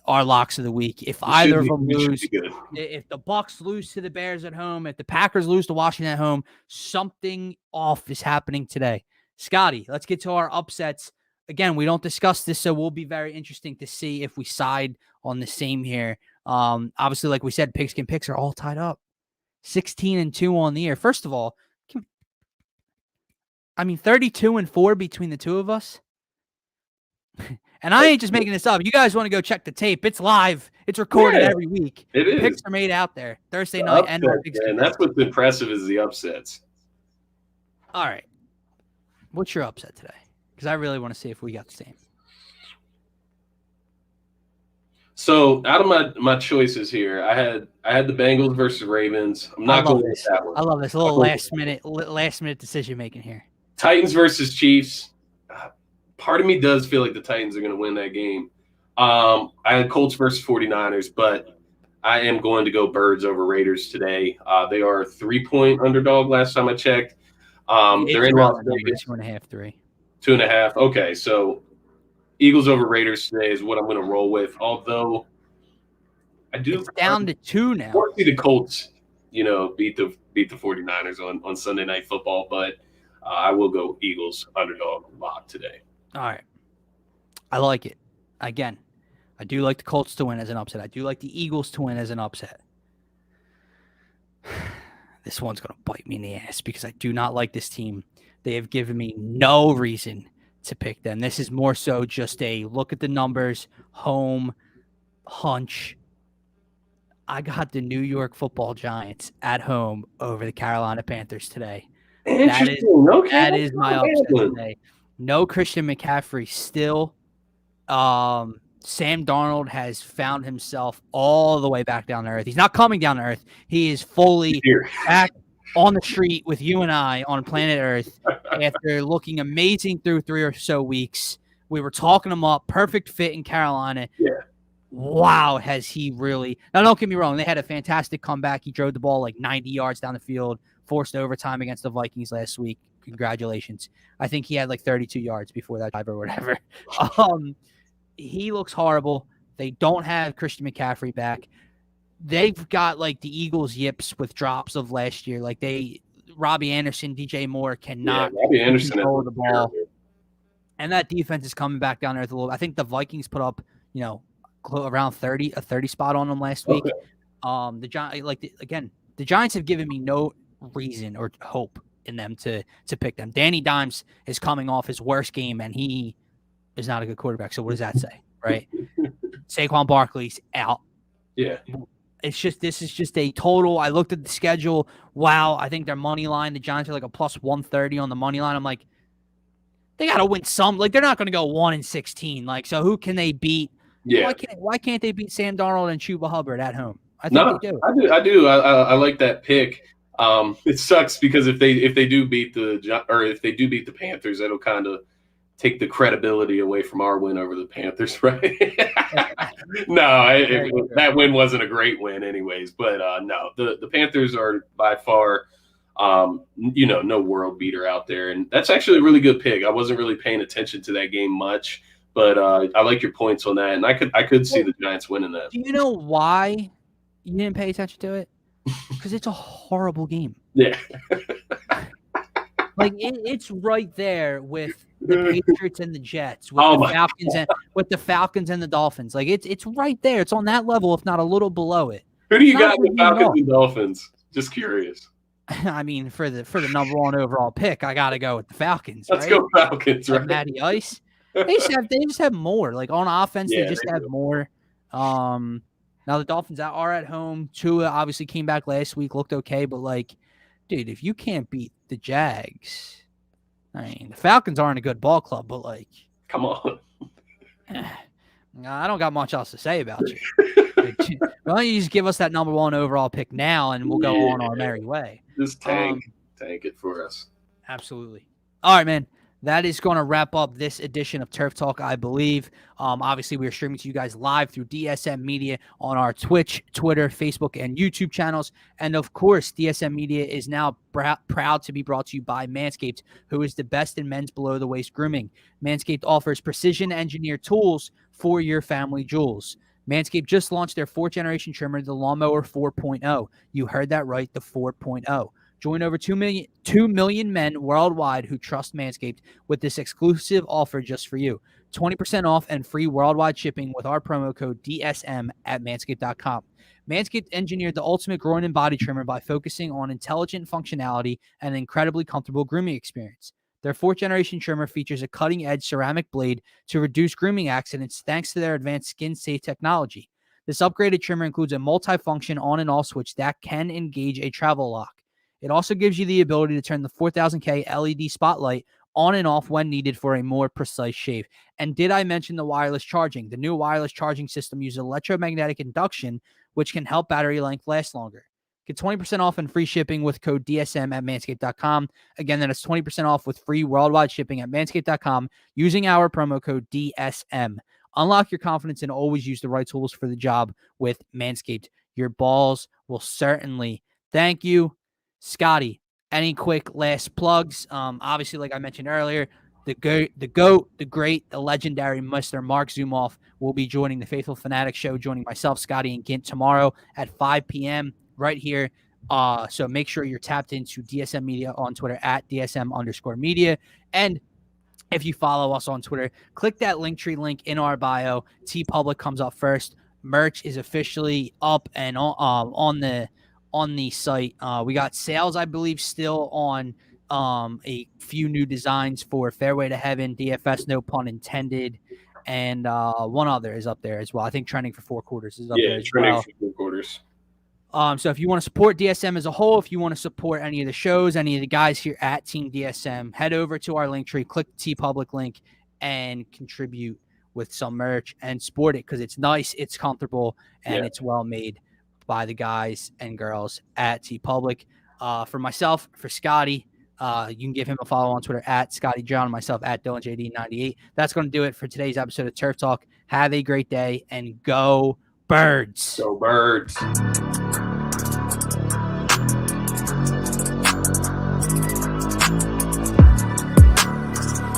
Our locks of the week. If either of them lose, if the Bucs lose to the Bears at home, if the Packers lose to Washington at home, something off is happening today. Scotty, let's get to our upsets. Again, we don't discuss this, so we'll be very interesting to see if we side on the same here. Obviously, like we said, Pigskin Picks are all tied up. 16-2 on the year. First of all, 32-4 between the two of us. And I ain't just making this up. You guys want to go check the tape. It's live. It's recorded every week. It is. Picks are made out there. Thursday night and on Pigskin Picks. That's what's impressive is the upsets. All right. What's your upset today? Because I really want to see if we got the same. So out of my choices here, I had the Bengals versus Ravens. I'm not going with that one. I love this. A little last minute decision making here. Titans versus Chiefs. Part of me does feel like the Titans are going to win that game. I had Colts versus 49ers, but I am going to go Birds over Raiders today. They are a 3-point underdog last time I checked. They're in Las Vegas. 2.5, 3. 2.5. Okay, so Eagles over Raiders today is what I'm going to roll with. Although I do it's down to 2 now. I want to see the Colts, beat the 49ers on Sunday Night Football, but I will go Eagles underdog lock today. All right. I like it. Again, I do like the Colts to win as an upset. I do like the Eagles to win as an upset. This one's going to bite me in the ass because I do not like this team. They have given me no reason to pick them. This is more so just a look at the numbers, home, hunch. I got the New York Football Giants at home over the Carolina Panthers today. That is my upset today. No Christian McCaffrey still. Sam Darnold has found himself all the way back down to earth. He's not coming down to earth. He is fully back on the street with you and I on planet Earth after looking amazing through 3 or so weeks. We were talking him up. Perfect fit in Carolina. Yeah. Wow, has he really. Now, don't get me wrong. They had a fantastic comeback. He drove the ball like 90 yards down the field, forced overtime against the Vikings last week. Congratulations. I think he had like 32 yards before that drive or whatever. He looks horrible. They don't have Christian McCaffrey back. They've got like the Eagles yips with drops of last year. Like Robbie Anderson, DJ Moore cannot control the ball. And that defense is coming back down there a little. I think the Vikings put up, around 30, a 30 spot on them last week. Okay. The Giants have given me no reason or hope in them to pick them. Danny Dimes is coming off his worst game, and he is not a good quarterback. So what does that say, right? Saquon Barkley's out. Yeah. This is just a total. I looked at the schedule. Wow, I think their money line, the Giants are like a plus 130 on the money line. I'm like, they got to win some. Like, they're not going to go 1-16. Like, so who can they beat? Yeah. Why can't they beat Sam Darnold and Chuba Hubbard at home? I think they do. I do. I like that pick. It sucks because if they do beat the Panthers, it'll kind of take the credibility away from our win over the Panthers, right? That win wasn't a great win, anyways. But no, the Panthers are by far, no world beater out there, and that's actually a really good pick. I wasn't really paying attention to that game much, but I like your points on that, and I could see the Giants winning that. Do you know why you didn't pay attention to it? Because it's a horrible game. Yeah. Like it's right there with the Patriots and the Jets, with the Falcons and the Dolphins. Like it's right there. It's on that level, if not a little below it. Who do you got in the Falcons and Dolphins? Just curious. I mean, for the number one overall pick, I got to go with the Falcons. Let's go Falcons, right? Matty Ice. They just have more. Like on offense, they just have more. Now the Dolphins are at home. Tua obviously came back last week, looked okay, but like, dude, if you can't beat the Jags, I mean, the Falcons aren't a good ball club, but like, come on. I don't got much else to say about you. Why don't you just give us that number one overall pick now, and we'll go on our merry way. Just tank it for us. Absolutely. All right, man. That is going to wrap up this edition of Turf Talk, I believe. Obviously, we are streaming to you guys live through DSM Media on our Twitch, Twitter, Facebook, and YouTube channels. And, of course, DSM Media is now proud to be brought to you by Manscaped, who is the best in men's below-the-waist grooming. Manscaped offers precision-engineered tools for your family jewels. Manscaped just launched their fourth-generation trimmer, the Lawnmower 4.0. You heard that right, the 4.0. Join over 2 million men worldwide who trust Manscaped with this exclusive offer just for you. 20% off and free worldwide shipping with our promo code DSM at manscaped.com. Manscaped engineered the ultimate groin and body trimmer by focusing on intelligent functionality and an incredibly comfortable grooming experience. Their fourth-generation trimmer features a cutting-edge ceramic blade to reduce grooming accidents thanks to their advanced skin-safe technology. This upgraded trimmer includes a multi-function on and off switch that can engage a travel lock. It also gives you the ability to turn the 4000K LED spotlight on and off when needed for a more precise shave. And did I mention the wireless charging? The new wireless charging system uses electromagnetic induction, which can help battery length last longer. Get 20% off and free shipping with code DSM at manscaped.com. Again, that is 20% off with free worldwide shipping at manscaped.com using our promo code DSM. Unlock your confidence and always use the right tools for the job with Manscaped. Your balls will certainly thank you. Scotty, any quick last plugs? Obviously, like I mentioned earlier, the GOAT, the great, the legendary Mr. Mark Zumoff will be joining the Faithful Fanatic Show, joining myself, Scotty, and Gint tomorrow at 5 p.m. right here. So make sure you're tapped into DSM Media on Twitter at DSM_media. And if you follow us on Twitter, click that Linktree link in our bio. TeePublic comes up first. Merch is officially up and on the site. We got sales, I believe, still on a few new designs for Fairway to Heaven, DFS, no pun intended, and one other is up there as well. I think Trending for Four Quarters is up there as well. Yeah, Trending for Four Quarters. So if you want to support DSM as a whole, if you want to support any of the shows, any of the guys here at Team DSM, head over to our Linktree, click the TeePublic link, and contribute with some merch and sport it because it's nice, it's comfortable, and it's well made by the guys and girls at TeePublic. For myself, for Scotty, you can give him a follow on Twitter at Scotty John, myself at DylanJD98. That's going to do it for today's episode of Turf Talk. Have a great day and go Birds. Go Birds.